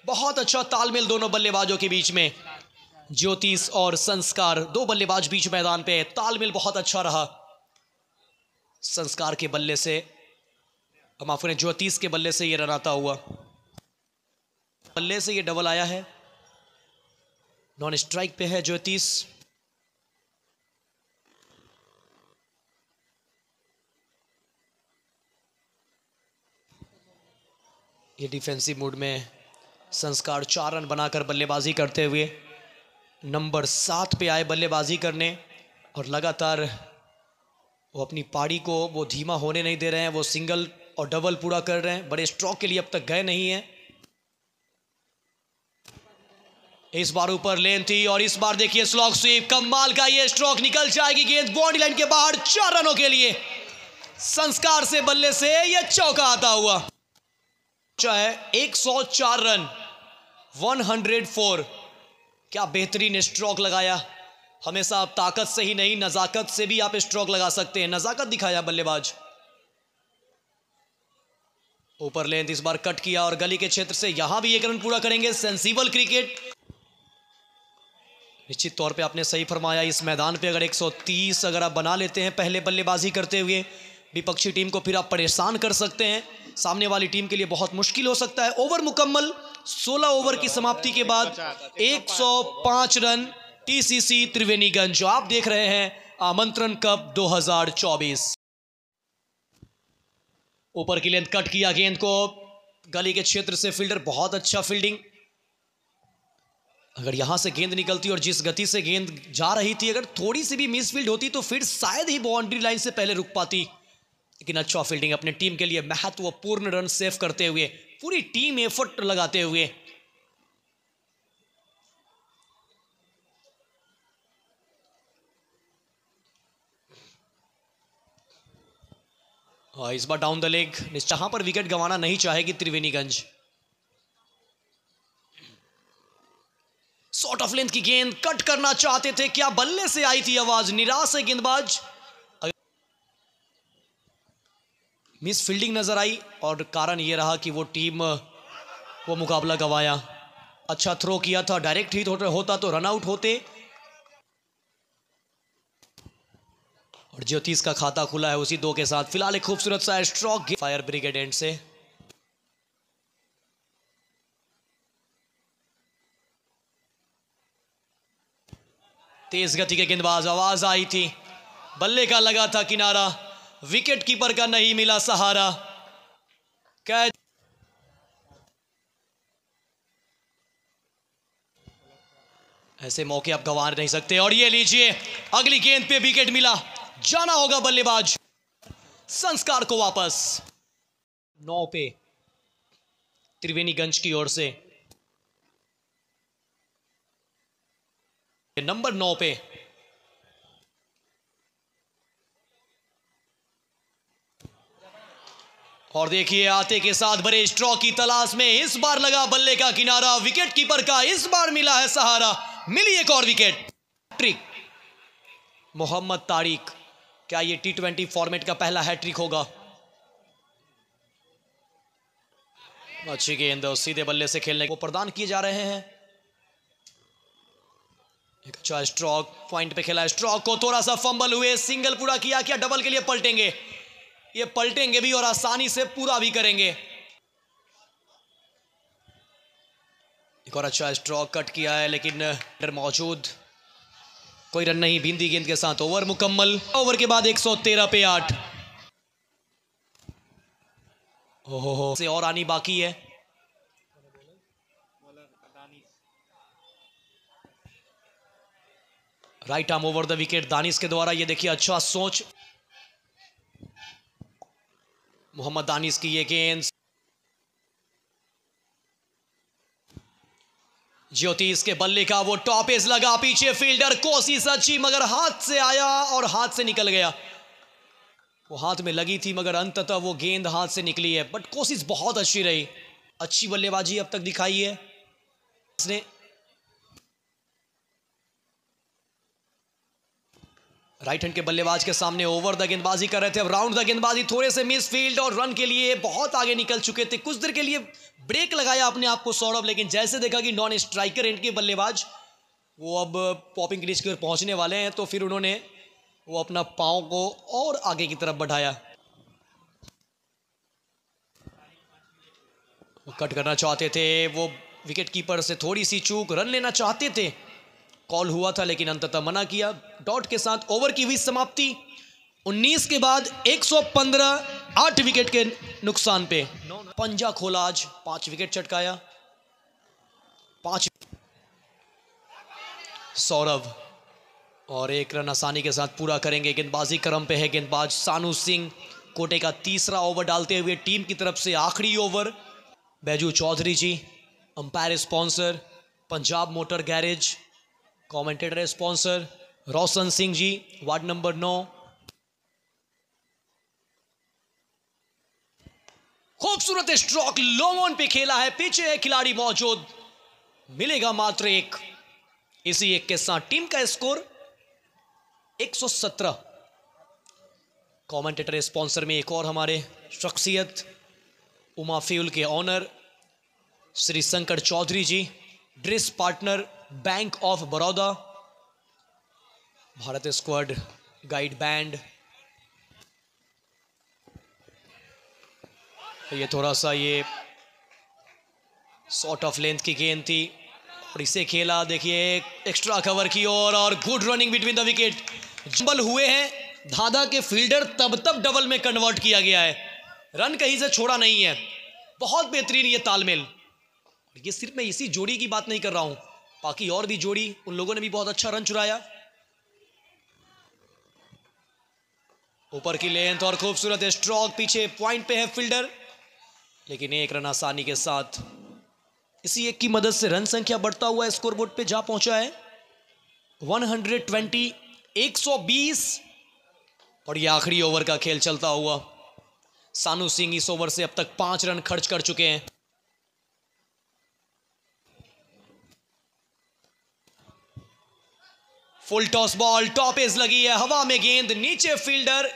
बहुत अच्छा तालमेल दोनों बल्लेबाजों के बीच में। ज्योतिष और संस्कार 2 बल्लेबाज बीच मैदान पे, तालमेल बहुत अच्छा रहा। संस्कार के बल्ले से, माफ करें, ज्योतिष के बल्ले से ये रन आता हुआ। बल्ले से ये डबल आया है। नॉन स्ट्राइक पे है ज्योतिष। ये डिफेंसिव मूड में संस्कार 4 रन बनाकर बल्लेबाजी करते हुए नंबर 7 पे आए बल्लेबाजी करने। और लगातार वो अपनी पारी को वो धीमा होने नहीं दे रहे हैं। वो सिंगल और डबल पूरा कर रहे हैं। बड़े स्ट्रोक के लिए अब तक गए नहीं हैं। इस बार ऊपर लेन थी और इस बार देखिए स्लॉग स्वीप, कमाल का ये स्ट्रोक, निकल जाएगी गेंद बाउंड्री लाइन के बाहर। 4 रनों के लिए संस्कार से बल्ले से ये चौका आता हुआ। चाहे 104 रन, 104। क्या बेहतरीन स्ट्रोक लगाया। हमेशा आप ताकत से ही नहीं, नजाकत से भी आप स्ट्रोक लगा सकते हैं। नजाकत दिखाया बल्लेबाज। ऊपर लेंथ इस बार कट किया और गली के क्षेत्र से यहां भी 1 रन पूरा करेंगे। Sensible cricket. निश्चित तौर पे आपने सही फरमाया, इस मैदान पे अगर 130 अगर आप बना लेते हैं पहले बल्लेबाजी करते हुए, विपक्षी टीम को फिर आप परेशान कर सकते हैं। सामने वाली टीम के लिए बहुत मुश्किल हो सकता है। ओवर मुकम्मल। 16 ओवर की समाप्ति के बाद 105 रन टीसीसी त्रिवेणीगंज। आप देख रहे हैं आमंत्रण कप 2024। ऊपर की लेंथ कट किया गेंद को, गली के क्षेत्र से फील्डर, बहुत अच्छा फील्डिंग। अगर यहां से गेंद निकलती और जिस गति से गेंद जा रही थी, अगर थोड़ी सी भी मिसफील्ड होती तो फिर शायद ही बाउंड्री लाइन से पहले रुक पाती। लेकिन अच्छा फील्डिंग, अपने टीम के लिए महत्वपूर्ण रन सेव करते हुए, पूरी टीम एफर्ट लगाते हुए। इस बार डाउन द लेग, जहां पर विकेट गंवाना नहीं चाहेगी त्रिवेणीगंज। शॉर्ट ऑफ लेंथ की गेंद, कट करना चाहते थे, क्या बल्ले से आई थी आवाज। निराश है गेंदबाज। मिस फील्डिंग नजर आई और कारण यह रहा कि वो टीम वो मुकाबला गंवाया। अच्छा थ्रो किया था, डायरेक्ट हिट होता तो रन आउट होते। और ज्योतिष का खाता खुला है उसी 2 के साथ। फिलहाल एक खूबसूरत सा स्ट्रोक फायर ब्रिगेड एंड से। तेज गति के गेंदबाज, आवाज आई थी, बल्ले का लगा था किनारा, विकेट कीपर का नहीं मिला सहारा। कैच। ऐसे मौके आप गंवा नहीं सकते। और ये लीजिए, अगली गेंद पे विकेट मिला। जाना होगा बल्लेबाज संस्कार को वापस। 9 पे त्रिवेणीगंज की ओर से, नंबर 9 पे और देखिए आते के साथ बड़े स्ट्रोक की तलाश में इस बार लगा बल्ले का किनारा, विकेट कीपर का इस बार मिला है सहारा, मिली एक और विकेट। हैट्रिक मोहम्मद तारिक, क्या ये T20 फॉर्मेट का पहला हैट्रिक होगा? अच्छी गेंद सीधे बल्ले से खेलने को प्रदान किए जा रहे हैं। एक अच्छा स्ट्रोक, पॉइंट पे खेला स्ट्रोक को, थोड़ा सा फंबल हुए, सिंगल पूरा किया, क्या डबल के लिए पलटेंगे? ये पलटेंगे भी और आसानी से पूरा भी करेंगे। एक और अच्छा स्ट्रोक कट किया है लेकिन मौजूद, कोई रन नहीं, बिंदी गेंद के साथ ओवर मुकम्मल। ओवर के बाद 113 पे 8। ओहो से और आनी बाकी है। Right arm over the wicket Danish के द्वारा, ये देखिए अच्छा सोच मोहम्मद दानिश की ये गेंद, ज्योतिष के बल्ले का वो टॉप एज लगा, पीछे फील्डर कोशिश अच्छी मगर हाथ से आया और हाथ से निकल गया। वो हाथ में लगी थी मगर अंततः वो गेंद हाथ से निकली है, बट कोशिश बहुत अच्छी रही, अच्छी बल्लेबाजी अब तक दिखाई है इसने। राइट हैंड के बल्लेबाज के सामने ओवर द गेंदबाजी कर रहे थे, अब राउंड द गेंदबाजी, थोड़े से मिस फील्ड और रन के लिए बहुत आगे निकल चुके थे। कुछ देर के लिए ब्रेक लगाया अपने आप को सौरभ, लेकिन जैसे देखा कि नॉन स्ट्राइकर एंड के बल्लेबाज वो अब पॉपिंग क्रीज की ओर पहुंचने वाले हैं, तो फिर उन्होंने वो अपना पांव को और आगे की तरफ बढ़ाया। वो कट करना चाहते थे, वो विकेट कीपर से थोड़ी सी चूक, रन लेना चाहते थे, कॉल हुआ था लेकिन अंततः मना किया। डॉट के साथ ओवर की हुई समाप्ति 19 के बाद 115, 8 विकेट के नुकसान पे। पंजा खोला आज, 5 विकेट चटकाया, 5 सौरभ, और 1 रन आसानी के साथ पूरा करेंगे। गेंदबाजी क्रम पे है गेंदबाज सानू सिंह, कोटे का तीसरा ओवर डालते हुए टीम की तरफ से आखिरी over. Baiju Chaudhary ji, umpire sponsor Punjab motor garage, commentator sponsor Roshan Singh ji, ward number 9। खूबसूरत स्ट्रोक लो ऑन पे खेला है, पीछे है खिलाड़ी मौजूद, मिलेगा मात्र 1। इसी 1 के साथ टीम का स्कोर 117। कमेंटेटर स्पॉन्सर में एक और हमारे शख्सियत, उमा फ्यूल के owner Shri Shankar Chaudhary ji, dress partner bank of Baroda, Bharat scout guide band. ये थोड़ा सा ये शॉर्ट ऑफ लेंथ की गेंद थी और इसे खेला, देखिए एक्स्ट्रा कवर की और good running between the wicket. Jumble हुए हैं धाधा के फील्डर, तब डबल में कन्वर्ट किया गया है, रन कहीं से छोड़ा नहीं है। बहुत बेहतरीन ये तालमेल। ये सिर्फ मैं इसी जोड़ी की बात नहीं कर रहा हूं, बाकी और भी जोड़ी, उन लोगों ने भी बहुत अच्छा रन चुराया। ऊपर की लेंथ और खूबसूरत स्ट्रोक, पीछे पॉइंट पे है फील्डर, लेकिन 1 रन आसानी के साथ इसी 1 की मदद से रन संख्या बढ़ता हुआ स्कोरबोर्ड पे जा पहुंचा है 120, 120। और ये आखिरी ओवर का खेल चलता हुआ, सानू सिंह इस ओवर से अब तक 5 रन खर्च कर चुके हैं। Full toss ball, top edge लगी है, हवा में गेंद, नीचे फील्डर,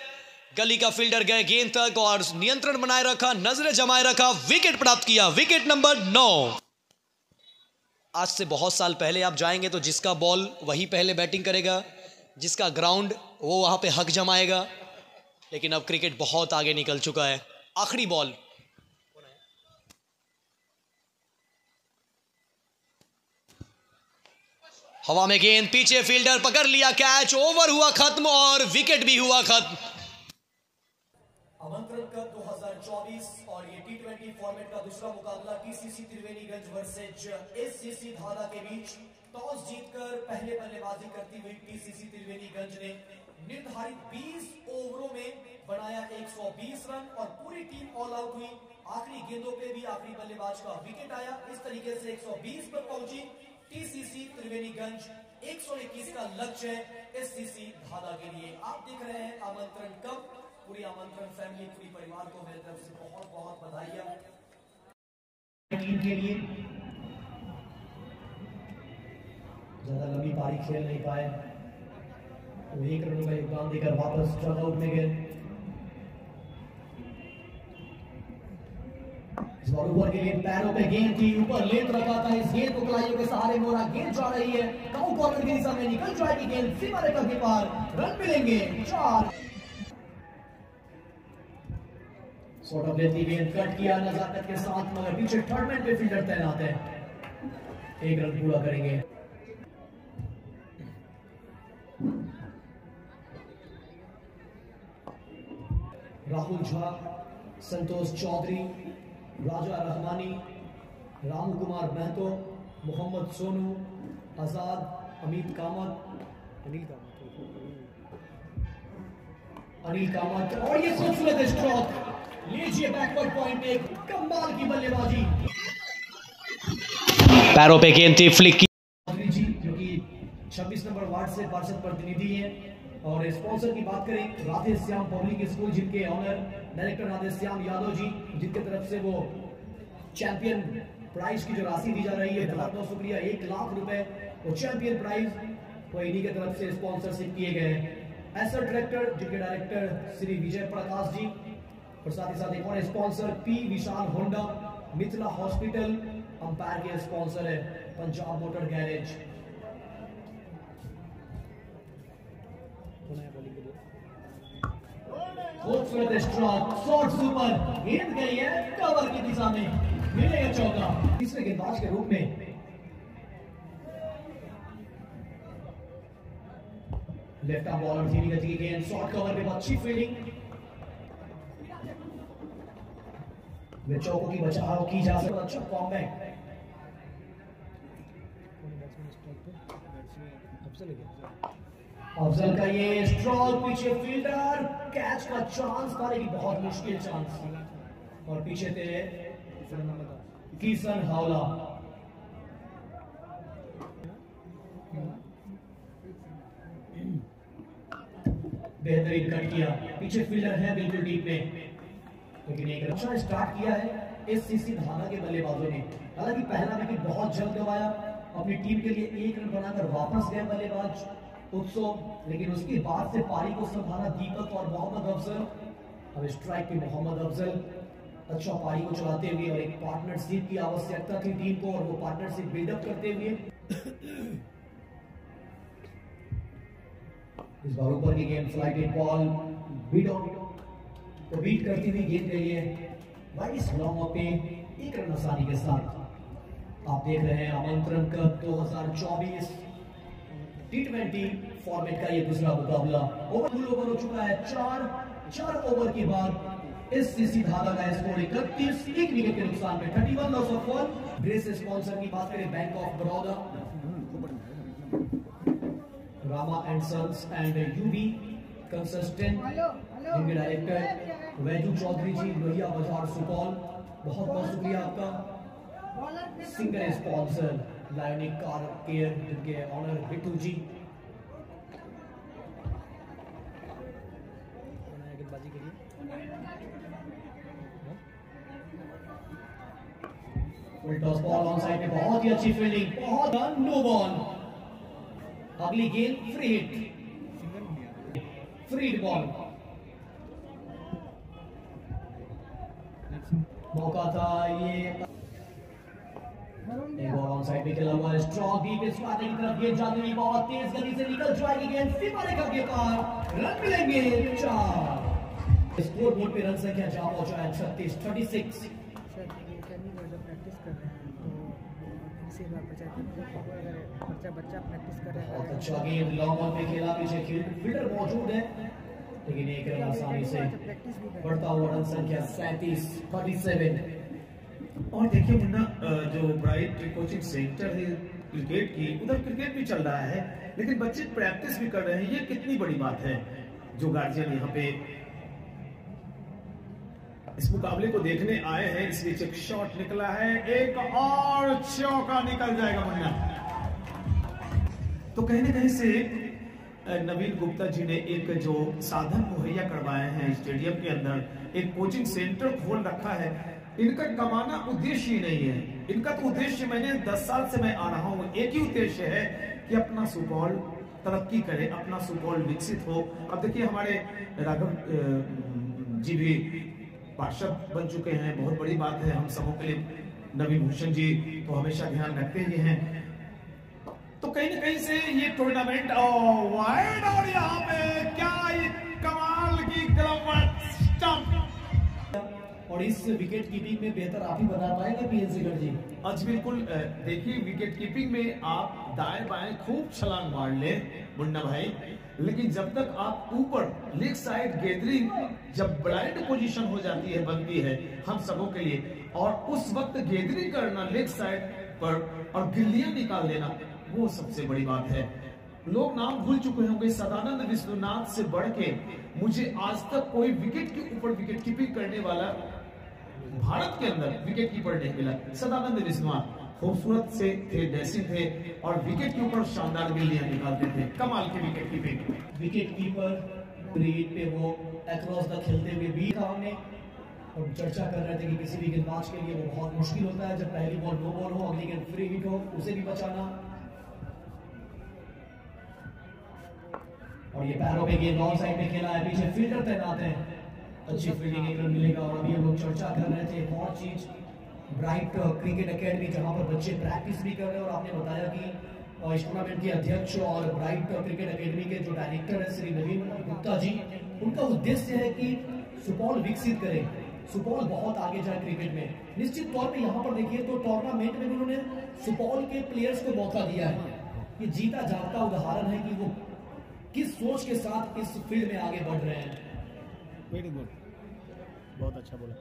गली का फील्डर गए गेंद तक और नियंत्रण बनाए रखा, नजरें जमाए रखा, विकेट प्राप्त किया, विकेट नंबर 9। आज से बहुत साल पहले आप जाएंगे तो जिसका बॉल वही पहले बैटिंग करेगा, जिसका ग्राउंड वो वहां पे हक जमाएगा, लेकिन अब क्रिकेट बहुत आगे निकल चुका है। आखिरी बॉल, हवा में गेंद, पीछे फील्डर पकड़ लिया कैच, ओवर हुआ खत्म और विकेट भी हुआ खत्म। आमंत्रण कप 2024 और ये T20 फॉर्मेट का दूसरा मुकाबला TCC त्रिवेणीगंज वर्सेज SCC धादा के बीच। टॉस जीतकर पहले बल्लेबाजी करती हुई TCC त्रिवेणीगंज ने निर्धारित 20 ओवरों में बनाया 120 रन और पूरी टीम ऑल आउट हुई। आखिरी गेंदों पे भी आखिरी बल्लेबाज का विकेट आया। इस तरीके से 120 पर पहुंची TCC त्रिवेणीगंज। 121 का लक्ष्य है SCC धादा के लिए। आप देख रहे हैं आमंत्रण कप पूरी आमंत्रण फैमिली, पूरी परिवार को मेरी तरफ से बहुत बहुत बधाइयां टीम के लिए। ज्यादा लंबी पारी खेल नहीं पाए, तो 1 रन का योगदान देकर वापस स्ट्रक आउट में गए। इस बार ऊपर के लिए पैरों पे गेंद थी, ऊपर लेट रखा था, इस गेंद को कलाइयों के सहारे मोड़ा, गेंद जा रही है काउंट कॉर्नर के दिशा में, निकल जाएगी गेंद सीमा रेखा के पार, रन मिलेंगे 4। शॉट ऑफ लेती गेंद कट किया नजाकत के साथ, मगर पीछे थर्ड मैन पे फील्डर तैनात है, 1 रन पूरा करेंगे। राहुल झा, संतोष चौधरी, राजा रहमानी, राम कुमार महतो, मोहम्मद सोनू, आजाद, अमित कामत, अनिल कामत, और ये खूबसूरत स्ट्रोक, लीजिए बैकवर्ड पॉइंट, एक कमाल की बल्लेबाजी। पैरों पे गेंद थी, फ्लिक की जी जो कि 26 नंबर वार्ड से पार्षद प्रतिनिधि हैं। और स्पॉन्सर की बात करें, राधे श्याम पब्लिक स्कूल, जिनके ऑनर डायरेक्टर राधे श्याम यादव जी, जिनके तरफ से वो चैंपियन प्राइज की जो राशि दी जा रही है, बहुत बहुत शुक्रिया। 1 लाख रुपए वो चैंपियन प्राइज वो इन्हीं की तरफ से स्पॉन्सरशिप किए गए हैं। एसर डायरेक्टर, जिनके डायरेक्टर श्री विजय प्रकाश जी, और साथ ही साथ एक और sponsor P Vishal Honda, Mithila hospital, umpire के स्पॉन्सर है पंजाब मोटर गैरेज। खूबसूरत स्ट्रोक, शॉट सुपर, गेंद गई है कवर की दिशा में, मिलेगा चौका। तीसरे गेंदबाज के रूप में लेफ्ट आर्म बॉलर, धीमी गति की गेंद, शॉर्ट कवर में अच्छी फील्डिंग, वे चौकों की बचाव की जा सकती है, अच्छा कॉम्बैक। अफजल का ये स्ट्रोक, पीछे फील्डर, कैच का चांस था लेकिन बहुत मुश्किल चांस, और पीछे थे किशन हावला। बेहतरीन कट किया, पीछे फील्डर है बिल्कुल डीप में, लेकिन एक अच्छा स्टार्ट किया है एससीसी धाना के बल्लेबाजों ने। हालांकि पहला विकेट बहुत जल्द गंवाया, अपनी टीम के लिए 1 रन बनाकर वापस गए बल्लेबाज उत्सव, लेकिन उसके बाद से पारी को संभाला दीपक और मोहम्मद अफजल। अब स्ट्राइक पे मोहम्मद अफजल अच्छा पारी को चलाते हुए, और एक पार्टनरशिप की आवश्यकता थी टीम को, और वो पार्टनरशिप बिल्डअप करते हुए इस बार ऊपर की गेंद, फ्लाइटेड बॉल, बीट ऑन तो बीट करती हुई गेंद गई है वाइस लॉन्ग ऑफ पे, 1 रन आसानी के साथ। आप देख रहे हैं आमंत्रण कप 2024 T20 फॉर्मेट का ये दूसरा मुकाबला। ओवर हो चुका है 4 ओवर के बाद एससीसी धागा का स्कोर 31, 1 विकेट के नुकसान पे 31 लॉस ऑफ 1। ड्रेस स्पॉन्सर की बात करें, bank of Baroda, Rama and sons and UB consultant, जिनके डायरेक्टर वैजू चौधरी जी, लोहिया बाजार सुपौल, बहुत बहुत शुक्रिया आपका। सिंगल स्पॉन्सर लायनिक कार केयर, जिनके owner Bittu ji. Full toss ball on side में, बहुत ही अच्छी फील्डिंग, बहुत नो बॉल। अगली गेंद फ्री हिट, फ्री बॉल, मौका था ये, एक बॉल ऑन साइड पे खेला हुआ है, स्ट्रॉन्ग डीप स्क्वायर की तरफ गेंद जाती हुई बहुत तेज गति से निकल जाएगी गेंद सीमा रेखा के पार, रन मिलेंगे 4। स्कोर बोर्ड पे रन संख्या जा पहुंचा है 36। बहुत अच्छा गेंद लॉन्ग ऑन पे खेला, पीछे फील्डर मौजूद है, लेकिन 1 रन आसानी से, बढ़ता हुआ रन संख्या 37। और देखिए मुन्ना, जो ब्राइट कोचिंग सेंटर है क्रिकेट की, उधर क्रिकेट भी चल रहा है, लेकिन बच्चे प्रैक्टिस भी कर रहे हैं। ये कितनी बड़ी बात है जो गार्जियन यहाँ पे इस मुकाबले को देखने आए हैं। इस बीच एक शॉट निकला है, एक और चौका निकल जाएगा मुन्ना। तो कहीं ना कहीं से नवीन गुप्ता जी ने एक जो साधन मुहैया करवाए हैं स्टेडियम के अंदर, एक कोचिंग सेंटर खोल रखा है। इनका कमाना उद्देश्य ही नहीं है, इनका तो उद्देश्य, मैंने 10 साल से मैं आ रहा हूँ, एक ही उद्देश्य है कि अपना सुपौल तरक्की करे, अपना सुपौल विकसित हो। अब देखिए हमारे राघव जी भी पार्षद बन चुके हैं, बहुत बड़ी बात है हम सबों के लिए। नवीन भूषण जी तो हमेशा ध्यान रखते ही हैं। तो कहीं ना कहीं से ये टूर्नामेंट वाइड, और यहाँ पे क्या कमाल की ग्लव स्टंप, और इस विकेट कीपिंग में बेहतर आप ही बता पाएंगे पीएनसी गढ़ जी। आज बिल्कुल देखिए विकेट कीपिंग में आप दाएं बाएं खूब छलांग मार ले मुन्ना भाई, लेकिन जब तक आप ऊपर लेग साइड गैदरिंग, जब ब्लाइंड पोजीशन हो जाती है, बनती है हम सबों के लिए, और उस वक्त गैदरिंग करना लेग साइड पर और गिल्लियां निकाल देना, वो सबसे बड़ी बात है। लोग नाम भूल चुके होंगे, सदानंद विश्वनाथ से बढ़ के मुझे आज तक कोई विकेट के ऊपर विकेट कीपिंग करने वाला भारत के अंदर विकेट कीपर नहीं मिला। सदानंद विश्वनाथ खूबसूरत से थे, डैशिंग थे, और विकेट के ऊपर शानदार गिल्लियां निकालते थे, कमाल की wicket keeping. Wicket keeper green पे वो अक्रॉस द खेलते हुए भी था हमने, और चर्चा कर रहे थे कि किसी भी गेंदबाज के लिए वो बहुत मुश्किल होता है जब पहली बॉल नो बॉल हो, अगली गेंद फ्री हिट हो, उसे भी बचाना। और ये पैरों पे गेंद ऑन साइड में खेला है, पीछे फील्डर तैनात है, अच्छी फील्डिंग एक रन मिलेगा। और अभी हम लोग चर्चा कर रहे थे एक और चीज, ब्राइट क्रिकेट एकेडमी जहां पर बच्चे प्रैक्टिस भी कर रहे हैं, और आपने बताया कि इस टूर्नामेंट के अध्यक्ष और ब्राइट क्रिकेट एकेडमी के जो डायरेक्टर है श्री नवीन गुप्ता जी, उनका उद्देश्य है कि सुपौल विकसित करें, सुपौल बहुत आगे जाए क्रिकेट में। निश्चित तौर पे यहाँ पर देखिए तो टूर्नामेंट में उन्होंने सुपौल के प्लेयर्स को मौका दिया है। ये जीता जागता उदाहरण है कि वो किस सोच के साथ इस फील्ड में आगे बढ़ रहे हैं। वेरी गुड, बहुत अच्छा बोला।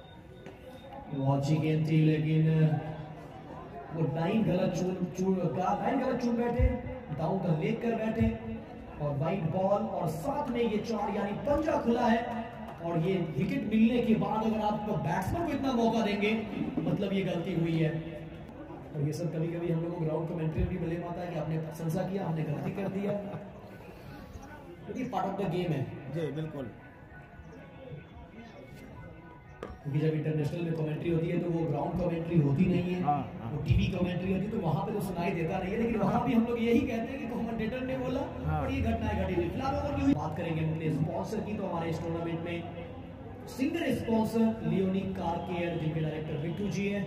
वो अच्छी गेंद थी, लेकिन वो लाइन गलत चुन बैठे, डाउन द लेग कर बैठे, और वाइड बॉल, और साथ में ये 4 यानी पंजा खुला है। और ये विकेट मिलने के बाद अगर आप बैट्समैन को इतना मौका देंगे, मतलब ये गलती हुई है। और ये सब कभी कभी हम लोग को ग्राउंड कमेंट्री में भी मिले पाता है कि आपने प्रशंसा किया, हमने गलती कर दिया, ये पार्ट ऑफ द गेम है जी बिल्कुल। क्योंकि जब इंटरनेशनल में कमेंट्री होती है तो वो ग्राउंड कमेंट्री होती नहीं है, वो टीवी कमेंट्री होती है, तो वहां पे तो सुनाई देता नहीं है, लेकिन वहां भी हम लोग यही कहते हैं कि कमेंटेटर ने बोला और ये घटनाएं घटी हुई। फिलहाल ओवर की बात करेंगे अपने स्पॉन्सर की, तो हमारे इस टूर्नामेंट में सिंगल स्पॉन्सर लियोनिक कार केयर जिनके डायरेक्टर बिट्टू जी हैं,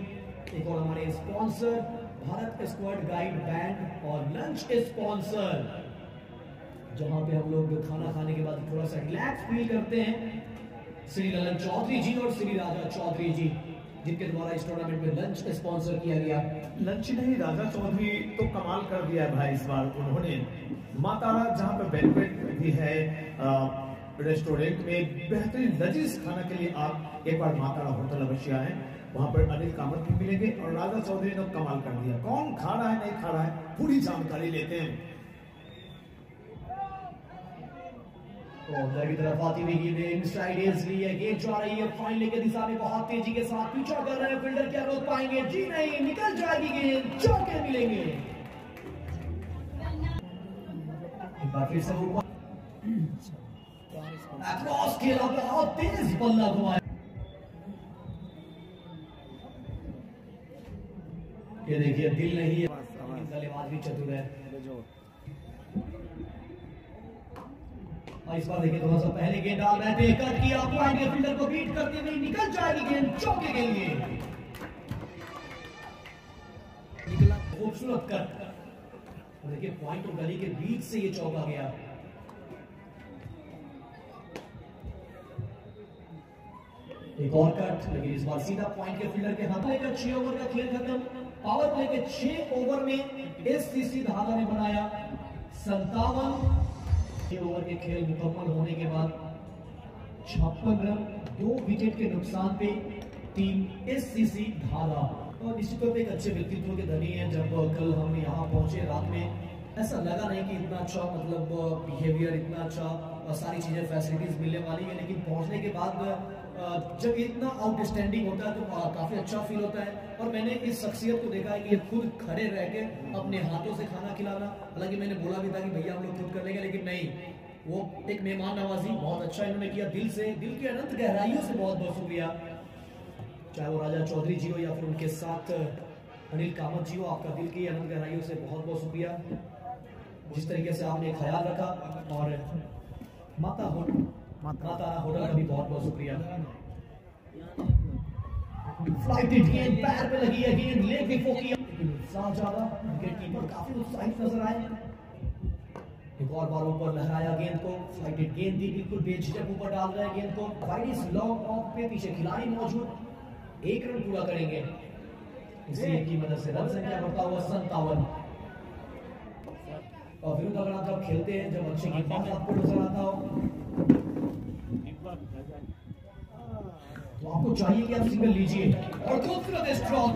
एक और हमारे sponsor Bharat scout guide band, और लंच स्पॉन्सर जहां पे हम लोग खाना खाने के बाद थोड़ा सा रिलैक्स फील करते हैं, श्री ललन चौधरी जी और श्री राजा चौधरी जी, जिनके द्वारा इस टूर्नामेंट में लंच स्पॉन्सर किया गया। लंच नहीं, राजा चौधरी तो कमाल कर दिया है भाई इस बार उन्होंने। मातारा जहाँ पे बैंक्वेट भी है, रेस्टोरेंट में बेहतरीन लजीज खाना के लिए आप एक बार मातारा होटल अवश्य आए, वहां पर अनिल कामत भी मिलेंगे, और राजा चौधरी ने कमाल कर दिया। कौन खा रहा है नहीं खा रहा है पूरी जानकारी लेते हैं। अंदर की तरफ आती हुई गेंद इनसाइड इजली है, गेंद जा रही है फाइनल के दिशा में, बहुत तेजी के साथ पीछा कर रहे हैं फील्डर, क्या रोक पाएंगे? जी नहीं, निकल जाएगी गेंद, चौके मिलेंगे। एक बार फिर से अक्रॉस खेला, बहुत तेज बल्ला घुमाया, ये देखिए दिल नहीं है, बल्लेबाज भी चतुर है। इस बार देखिए थोड़ा सा पहले गेंद डाल रहे थे, कट किया, पॉइंट के फील्डर को बीट करते हुए निकल जाएगी गेंद, चौके के लिए खूबसूरत कट। देखिए पॉइंट और गली के बीच से ये चौका गया। एक और कट, लेकिन इस बार सीधा पॉइंट के फील्डर के हाथ लेकर 6 ओवर का खेल खत्म। पावर प्ले के 6 ओवर में एससीसी धागा ने बनाया 57। ओवर के खेल मुकम्मल होने के बाद 56 रन, 2 विकेट के नुकसान पे टीम एससीसी धागा। और निश्चित तौर पे एक अच्छे व्यक्तित्व के धनी है। जब कल हम यहाँ पहुंचे रात में, ऐसा लगा नहीं कि इतना अच्छा मतलब बिहेवियर, इतना अच्छा सारी चीजें फैसिलिटीज मिलने वाली है, लेकिन पहुंचने के बाद जब इतना आउटस्टैंडिंग होता है तो काफी अच्छा फील होता है। और मैंने इस शख्सियत को देखा है कि ये खुद खड़े रह के अपने हाथों से खाना खिलाना, हालांकि मैंने बोला भी था कि भैया हम लोग खुद कर लेंगे, लेकिन नहीं, वो एक मेहमान नवाजी बहुत अच्छा इन्होंने किया, दिल से, दिल की अनंत गहराइयों से बहुत बहुत शुक्रिया। चाहे वो राजा चौधरी जी हो या फिर उनके साथ अनिल कामत जी हो, आपका दिल की अनंत गहराइयों से बहुत बहुत शुक्रिया, जिस तरीके से आपने ख्याल रखा। और माता होटल का भी बहुत बहुत शुक्रिया। फ्लाइटेड गेंद पैर पे लगी है, गेंद लेग भी फोकी, ज्यादा विकेटकीपर काफी उत्साहित नजर आए। एक और बार ऊपर लहराया गेंद को, फ्लाइटेड गेंद भी बिल्कुल बेझिझक ऊपर डाल रहा है गेंद को। वाइड इज लॉन्ग ऑफ पे पीछे खिलाड़ी मौजूद, 1 रन पूरा करेंगे, इसी की मदद से रन संख्या बढ़ता हुआ 57। और विरुद्ध अगर आप जब खेलते हैं, जब अच्छे गेंदबाज आपको नजर आता हो तो आपको चाहिए कि आप सिंगल लीजिए। और खूबसूरत स्ट्रोक,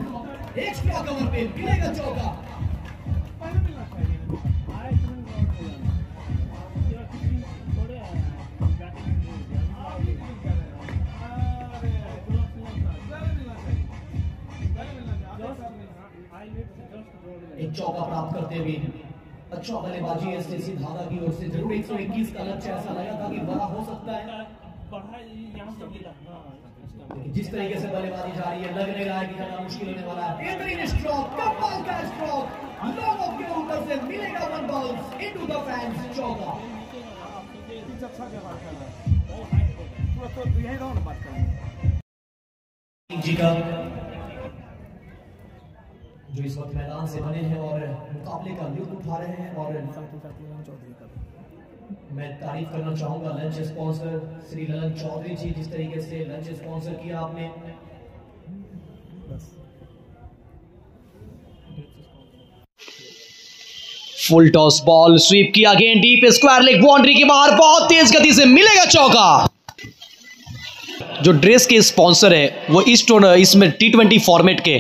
एक स्ट्रोक ओवर पे मिलेगा चौका। एक चौका प्राप्त करते हुए अच्छा बल्लेबाजी एससीसी धागा की ओर से। जरूर 121 का लक्ष्य ऐसा लगा था कि बड़ा हो सकता है, जिस तरीके से बल्लेबाजी जा रही है लग नहीं रहा है कि ज्यादा मुश्किल होने वाला है। बेहतरीन स्ट्रोक, कमाल का स्ट्रोक, लॉन्ग ऑफ के ऊपर से मिलेगा 1 बॉल इनटू द फैंस, चौका। जी का जो इस वक्त मैदान से बने हैं और मुकाबले का लुत्फ उठा रहे हैं। और मैं तारीफ करना चाहूंगा लंच स्पॉन्सर श्री ललन चौधरी जी, जिस तरीके से लंच स्पॉन्सर किया आपने। फुल टॉस बॉल स्वीप किया, गेंद डीप स्क्वायर लेग बाउंड्री के बाहर, बहुत तेज गति से मिलेगा चौका। जो ड्रेस के स्पॉन्सर है वो इसमें T20 फॉर्मेट के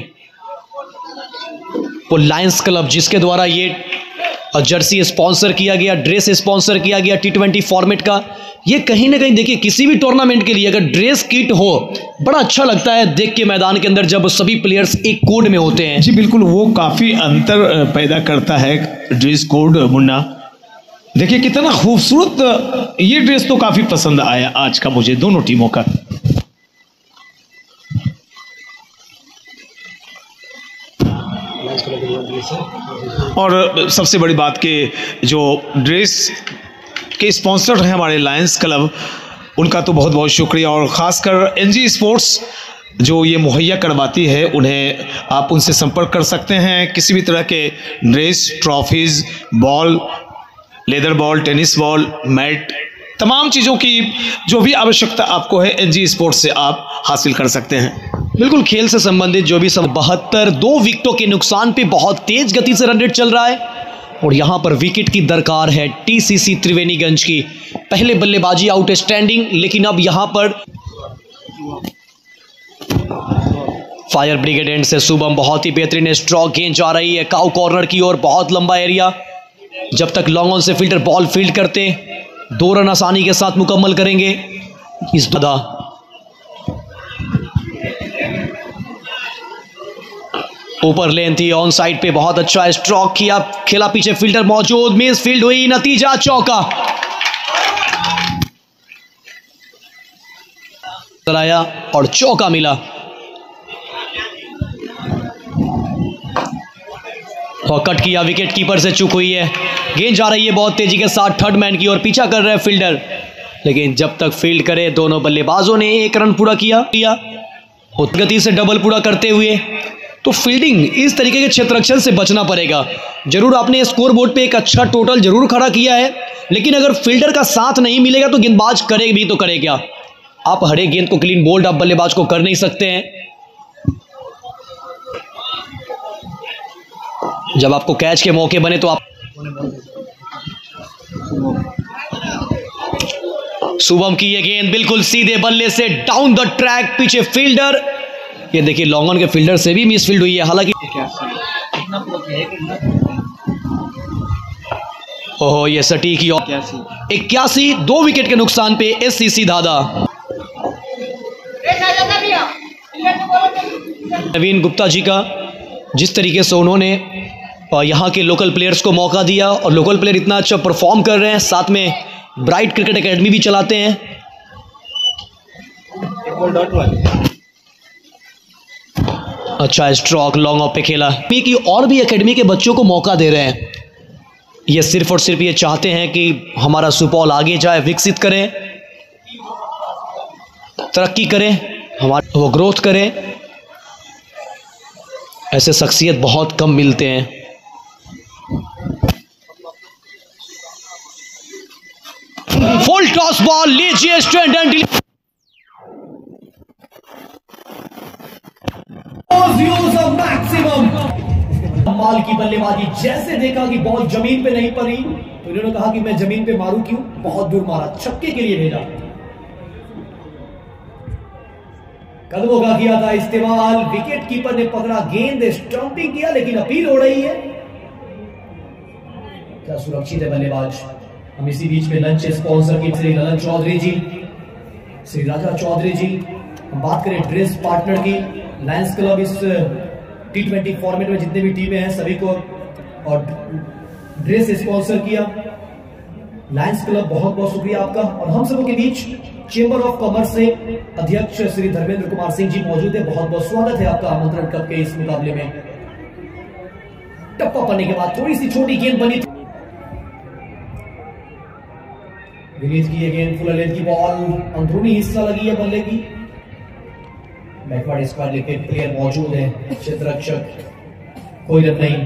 वो लायंस क्लब, जिसके द्वारा ये जर्सी स्पॉन्सर किया गया, ड्रेस स्पॉन्सर किया गया T20 फॉर्मेट का। ये कहीं ना कहीं देखिए किसी भी टूर्नामेंट के लिए अगर ड्रेस किट हो, बड़ा अच्छा लगता है देख के मैदान के अंदर जब सभी प्लेयर्स एक कोड में होते हैं। जी बिल्कुल, वो काफी अंतर पैदा करता है ड्रेस कोड। मुन्ना देखिए कितना खूबसूरत ये ड्रेस, तो काफी पसंद आया आज का मुझे दोनों टीमों का। और सबसे बड़ी बात कि जो ड्रेस के स्पॉन्सर हैं हमारे लायंस क्लब, उनका तो बहुत बहुत शुक्रिया। और ख़ासकर NG स्पोर्ट्स जो ये मुहैया करवाती है, उन्हें आप उनसे संपर्क कर सकते हैं। किसी भी तरह के dress, trophies, ball, leather ball, tennis ball, mat, तमाम चीज़ों की जो भी आवश्यकता आपको है NG स्पोर्ट्स से आप हासिल कर सकते हैं। बिल्कुल, खेल से संबंधित जो भी सब 72 2 विकेटों के नुकसान पे बहुत तेज गति से रन रेट चल रहा है। और यहां पर विकेट की दरकार है TCC त्रिवेणीगंज की। पहले बल्लेबाजी आउटस्टैंडिंग, लेकिन अब यहां पर फायर ब्रिगेड एंड से शुभम बहुत ही बेहतरीन स्ट्रोक, गेंद जा रही है काउ कॉर्नर की ओर, बहुत लंबा एरिया। जब तक लॉन्ग ऑन से फील्डर बॉल फील्ड करते 2 रन आसानी के साथ मुकम्मल करेंगे। इस बदा ऊपर लेन थी, ऑन साइड पे बहुत अच्छा स्ट्रोक किया, खेला पीछे फील्डर मौजूद, मिस फील्ड हुई, नतीजा चौका। आया और चौका मिला। और कट किया, विकेट कीपर से चूक हुई है, गेंद जा रही है बहुत तेजी के साथ थर्ड मैन की ओर, पीछा कर रहे हैं फील्डर, लेकिन जब तक फील्ड करे दोनों बल्लेबाजों ने 1 रन पूरा किया। गति से डबल पूरा करते हुए तो फील्डिंग इस तरीके के क्षेत्ररक्षण से बचना पड़ेगा। जरूर आपने स्कोर बोर्ड पे एक अच्छा टोटल जरूर खड़ा किया है, लेकिन अगर फील्डर का साथ नहीं मिलेगा तो गेंदबाज करे भी तो करे क्या। आप हर एक गेंद को क्लीन बोल्ड आप बल्लेबाज को कर नहीं सकते हैं। जब आपको कैच के मौके बने तो आप शुभम की ये गेंद बिल्कुल सीधे बल्ले से डाउन द ट्रैक, पीछे फील्डर, ये देखिए लॉन्ग ऑन के फील्डर से भी मिस फील्ड हुई है। हालांकि ओहो, ये सटीक ही 81 2 विकेट के नुकसान पे SCC धादा। नवीन गुप्ता जी का, जिस तरीके से उन्होंने यहाँ के लोकल प्लेयर्स को मौका दिया और लोकल प्लेयर इतना अच्छा परफॉर्म कर रहे हैं, साथ में ब्राइट क्रिकेट एकेडमी भी चलाते हैं। अच्छा स्ट्रोक लॉन्ग ऑफ पे खेला। कि और भी एकेडमी के बच्चों को मौका दे रहे हैं। ये सिर्फ और सिर्फ ये चाहते हैं कि हमारा सुपौल आगे जाए, विकसित करें, तरक्की करें, हमारा वो ग्रोथ करें। ऐसे शख्सियत बहुत कम मिलते हैं। फुल टॉस बॉल, लीजिए स्ट्रेंथ एंड मैक्सिमम। कमाल की बल्लेबाजी। जैसे देखा कि बॉल जमीन पे नहीं पड़ी तो इन्होंने कहा कि मैं जमीन पे मारूं क्यों, बहुत दूर मारा, छक्के के लिए भेजा। कदमों का किया था इस्तेमाल, विकेट कीपर ने पकड़ा गेंद, स्टंपिंग किया, लेकिन अपील हो रही है। क्या सुरक्षित है बल्लेबाज। हम इसी बीच में लंच स्पॉन्सर की श्री ललन चौधरी जी, श्री राजा चौधरी जी। हम बात करें ड्रेस पार्टनर की, लायंस क्लब इस T20 फॉर्मेट में जितने भी टीमें हैं सभी को और ड्रेस स्पॉन्सर किया। लायंस क्लब बहुत बहुत शुक्रिया आपका। और हम सबों के बीच चेंबर ऑफ कॉमर्स से अध्यक्ष श्री धर्मेंद्र कुमार सिंह जी मौजूद है। बहुत बहुत स्वागत है आपका आमंत्रण कप के इस मुकाबले में। टप्पा पड़ने के बाद थोड़ी सी छोटी गेंद बनी, रिलीज की गेंद, फुल लेंथ की बॉल, अंदरूनी हिस्सा लगी है बल्ले की। बैकवर्ड स्क्वायर लेके प्लेयर मौजूद है, क्षेत्ररक्षक, कोई रन नहीं।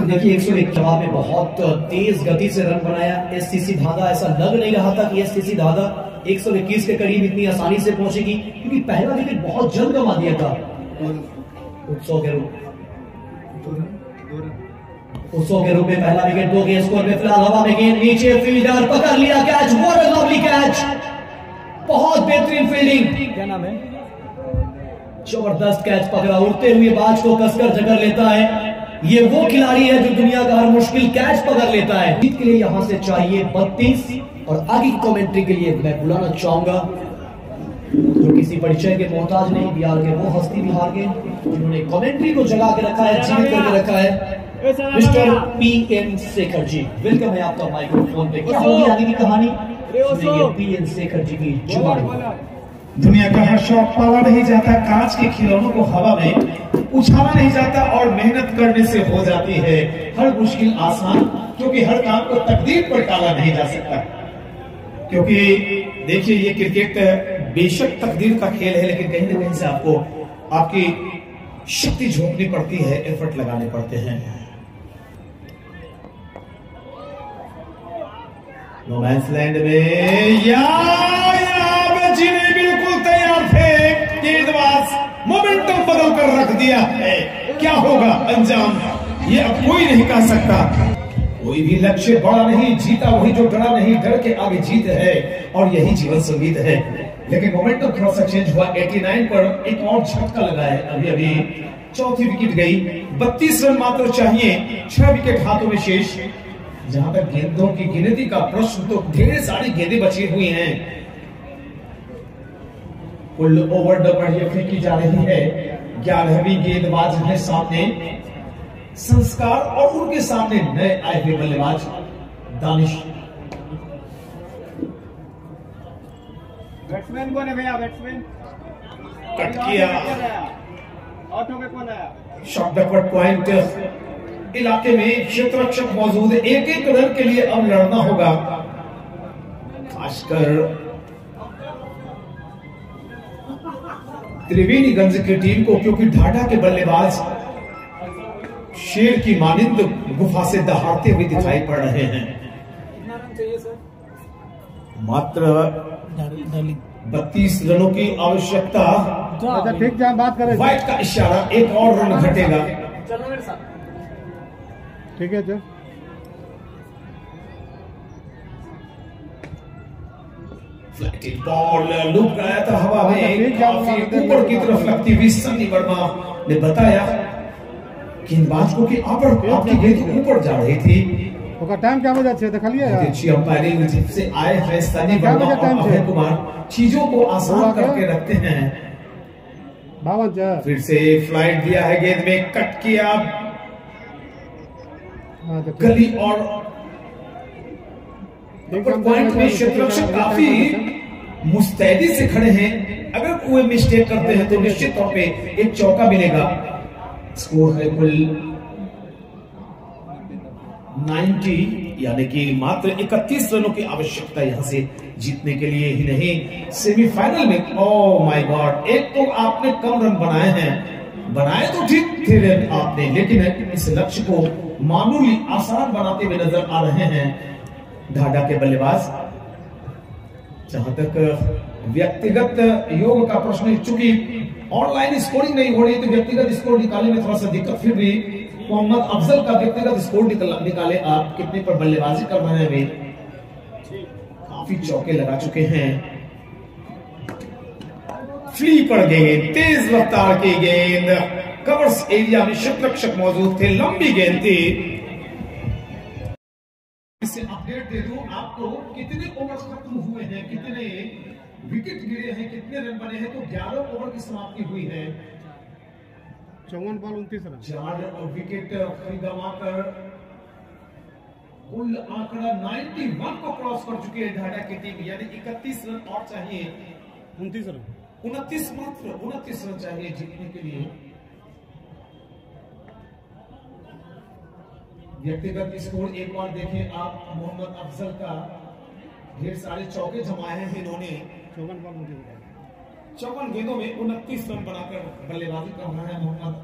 देखिए 101 जवाब में बहुत तेज गति से रन बनाया एससीसी धागा। ऐसा लग नहीं रहा था कि एससीसी धागा 121 के करीब इतनी आसानी से पहुंचेगी, क्योंकि पहला विकेट बहुत जल्द गंवा दिया था। उत्सव के रूप में पहला विकेट 2 के स्कोर में। फिलहाल हवा में गेंद, नीचे फील्डर पकड़ लिया catch. What a lovely catch, बहुत बेहतरीन फील्डिंग। क्या नाम है? जबरदस्त कैच पकड़ा, उड़ते हुए बाज को कसकर जकड़ लेता है। ये वो खिलाड़ी है जो दुनिया का हर मुश्किल कैच पकड़ लेता है। जीत के लिए यहां से चाहिए 32। और आगे की कमेंट्री के लिए मैं बुलाना चाहूंगा जो किसी परिचय के मोहताज नहीं, बिहार के वो हस्ती बिहार के जिन्होंने कमेंट्री को जगा के रखा है, जीवित करके रखा है, mister PN Shekhar ji. Welcome है आपका माइक्रोफोन पे। क्या होगी आगे की कहानी, PN शेखर जी की जुबानी। दुनिया का हर शौक पाला नहीं जाता, कांच के खिलौनों को हवा में उछाला नहीं जाता और मेहनत करने से हो जाती है हर मुश्किल आसान, क्योंकि हर काम को तकदीर पर टाला नहीं जा सकता। क्योंकि देखिए ये क्रिकेट बेशक तकदीर का खेल है, लेकिन कहीं ना कहीं से आपको आपकी शक्ति झोंकनी पड़ती है, एफर्ट लगाने पड़ते हैं। नो मैंस लैंड में जीने बिल्कुल तैयार थे, गेंदबाज मोमेंटम बदल कर रख दिया है। क्या होगा अंजाम ये अब कोई नहीं कह सकता। कोई भी लक्ष्य बड़ा नहीं, जीता वही जो डरा नहीं, डर के आगे जीत है और यही जीवन संगीत है। लेकिन मोमेंटम थोड़ा सा चेंज हुआ। 89 पर एक और झटका लगा है। अभी चौथी विकेट गई, 32 रन मात्र चाहिए, 6 विकेट हाथों में शेष। जहां तक गेंदों की गिनती का प्रश्न, तो ढेर सारी गेंदें बची हुई हैं। फुल ओवर बढ़िया फेंकी जा रही है। 11वीं गेंदबाज है सामने, संस्कार और उनके सामने नए आए हुए बल्लेबाज दानिश। बैट्समैन कौन है भैया? बैट्समैन कट किया, आउट हो गए, कौन आया? Shot backward point. इलाके में क्षेत्ररक्षक मौजूद है, एक एक रन के लिए अब लड़ना होगा, खासकर त्रिवेणीगंज की टीम को, क्योंकि ढाढा के बल्लेबाज शेर की मानिंद गुफा से दहाड़ते हुए दिखाई पड़ रहे हैं। मात्र 32 रनों की आवश्यकता। ठीक है, बात करें। वाइट का इशारा, एक और रन घटेगा। ठीक है बॉल लुक गया था हवा में, काफी ऊपर की तरफ लगती हुई। सनी वर्मा ने बताया गेंदबाज को कि आपकी गेंद ऊपर जा रही थी। टाइम क्या बजा छे देखा लिया यार। अच्छी अंपायरिंग से आए हैं सनी वर्मा और अभय कुमार, चीजों को आसान करके रखते हैं। फिर से फ्लाइट दिया है, गेंद में कट किया, गली और पॉइंट में शतरक्षक काफी मुस्तैदी से खड़े हैं। अगर कोई मिस्टेक करते हैं तो निश्चित तौर पे एक चौका मिलेगा। स्कोर है कुल 90, यानी कि मात्र 31 रनों की आवश्यकता यहां से जीतने के लिए ही नहीं, सेमीफाइनल में। ओह माय गॉड, एक तो आपने कम रन बनाए हैं, बनाए तो ठीक थे रन आपने, लेकिन इस लक्ष्य को मामूली आसान बनाते हुए नजर आ रहे हैं ढाडा के बल्लेबाज। जहां तक व्यक्तिगत योग का प्रश्न, चूंकि ऑनलाइन स्कोरिंग नहीं हो रही तो व्यक्तिगत स्कोर निकालने में थोड़ा सा दिक्कत, फिर भी मोहम्मद अफजल का व्यक्तिगत स्कोर निकाले आप, कितने पर बल्लेबाजी कर रहे हैं वे, काफी चौके लगा चुके हैं। फ्ली पड़ गेंद, तेज रफ्तार की गेंद, कवर्स एरिया में शतरक्षक मौजूद थे, लंबी गेंद थी। इससे अपडेट दे दूं आपको, कितने ओवर खत्म हुए हैं, कितने विकेट गिरे हैं, कितने रन बने हैं। तो 11 ओवर की समाप्ति हुई है, 54 बॉल 29 रन, 4 विकेट गंवाकर कुल आंकड़ा 91 को क्रॉस कर चुकी है ढाडा की टीम। यानी 31 रन और चाहिए, 29 रन, 29 मात्र 29 रन चाहिए जीतने के लिए। व्यक्तिगत स्कोर एक बार देखें आप, मोहम्मद अफजल का ढेर सारे चौके जमाए हैं इन्होंने, 54 बॉल 29 रन, 54 गेंदों में 29 रन बनाकर बल्लेबाजी कर रहा है मोहम्मद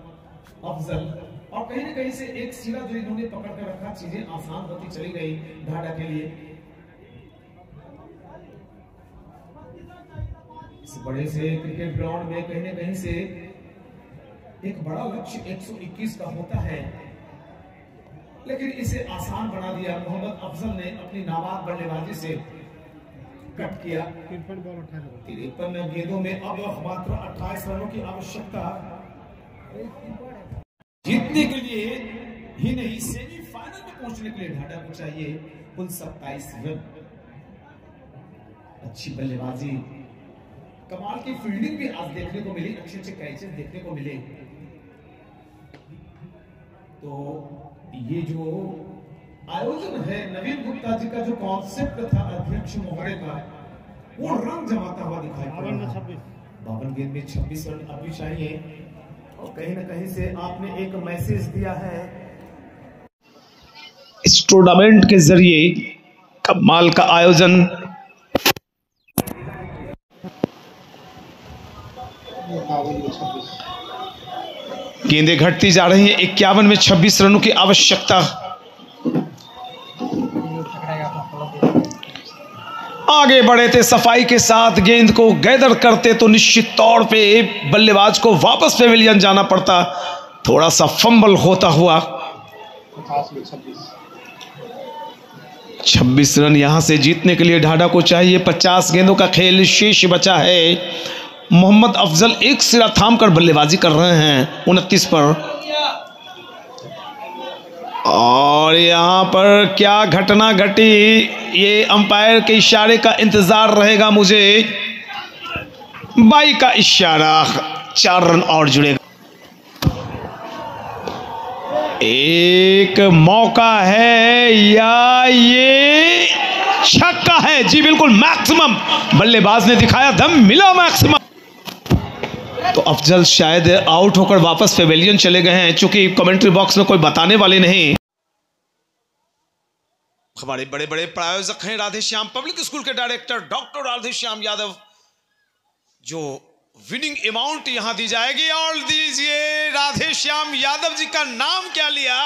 अफजल। और कहीं न कहीं से एक सिरा जो इन्होंने पकड़ कर रखा, चीजें आसान होती चली गई ढाडा के लिए। इस बड़े से क्रिकेट ग्राउंड में कहीं न कहीं से एक बड़ा लक्ष्य 121 का होता है, लेकिन इसे आसान बना दिया मोहम्मद अफजल ने अपनी नाबाद बल्लेबाजी से कट किया। 53 बॉल 28 रन, 53 गेंदों में अब मात्र 28 रनों की आवश्यकता जीतने के लिए ही नहीं, सेमीफाइनल में पहुंचने के लिए ढाडा को चाहिए कुल 27 रन। अच्छी बल्लेबाजी, कमाल की फील्डिंग भी आज देखने को मिली, अच्छे अच्छे कैचेस देखने को मिले। तो ये जो आयोजन है, नवीन गुप्ता जी का जो कॉन्सेप्ट था अध्यक्ष महोदय का, वो रंग जमाता हुआ दिखाई पड़ रहा है। 52 गेंद में 26 रन अभी चाहिए, और कहीं न कहीं से आपने एक मैसेज दिया है इस टूर्नामेंट के जरिए। कमाल का आयोजन, गेंदें घटती जा रही हैं, 51 में 26 रनों की आवश्यकता। आगे बढ़े थे सफाई के साथ, गेंद को गैदर करते तो निश्चित तौर पे बल्लेबाज को वापस पेविलियन जाना पड़ता, थोड़ा सा फंबल होता हुआ। 26 रन यहां से जीतने के लिए ढाडा को चाहिए। 50 गेंदों का खेल शेष बचा है। मोहम्मद अफजल एक सिरा थाम कर बल्लेबाजी कर रहे हैं 29 पर, और यहां पर क्या घटना घटी, ये अंपायर के इशारे का इंतजार रहेगा मुझे। बाई का इशारा, 4 रन और जुड़ेगा। एक मौका है या ये छक्का है? जी बिल्कुल, मैक्सिमम बल्लेबाज ने दिखाया दम, मिला मैक्सिमम। तो अफजल शायद आउट होकर वापस पेविलियन चले गए हैं, चूंकि कमेंट्री बॉक्स में कोई बताने वाले नहीं। हमारे बड़े बड़े प्रायोजक हैं राधेश्याम पब्लिक स्कूल के डायरेक्टर डॉक्टर राधेश्याम यादव, जो विनिंग अमाउंट यहां दी जाएगी। और दीजिए, राधेश्याम यादव जी का नाम क्या लिया,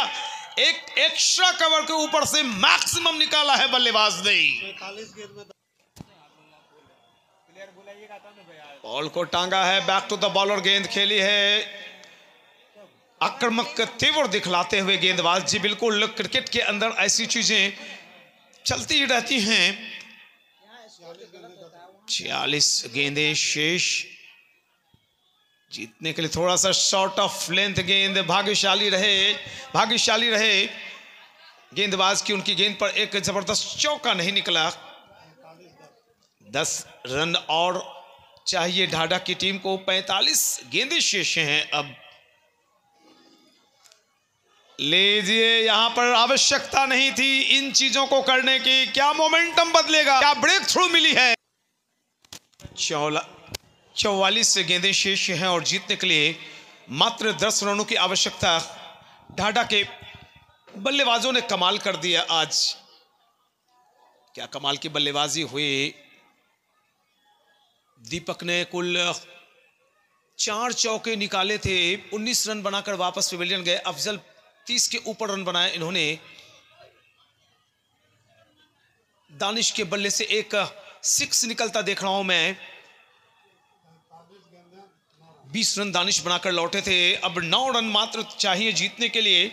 एक एक्स्ट्रा कवर के ऊपर से मैक्सिमम निकाला है बल्लेबाज ने। बॉल को टांगा है, बैक टू द बॉलर, गेंद खेली है, आक्रामक तेवर दिखलाते हुए गेंदबाज। जी बिल्कुल, क्रिकेट के अंदर ऐसी चीजें चलती ही रहती हैं। 46 गेंदें शेष, जीतने के लिए थोड़ा सा शॉर्ट ऑफ लेंथ गेंद, भाग्यशाली रहे गेंदबाज की, उनकी गेंद पर एक जबरदस्त चौका नहीं निकला। 10 रन और चाहिए ढाढा की टीम को। 45 गेंदें शेष हैं अब। लीजिए, यहां पर आवश्यकता नहीं थी इन चीजों को करने की। क्या मोमेंटम बदलेगा, क्या ब्रेक थ्रू मिली है। 44 गेंदें शेष हैं और जीतने के लिए मात्र 10 रनों की आवश्यकता। ढाढा के बल्लेबाजों ने कमाल कर दिया आज। क्या कमाल की बल्लेबाजी हुई। दीपक ने कुल 4 चौके निकाले थे, 19 रन बनाकर वापस पेविलियन गए। अफजल 30 के ऊपर रन बनाए इन्होंने। दानिश के बल्ले से एक 6 निकलता देख रहा हूं मैं। 20 रन दानिश बनाकर लौटे थे। अब 9 रन मात्र चाहिए जीतने के लिए।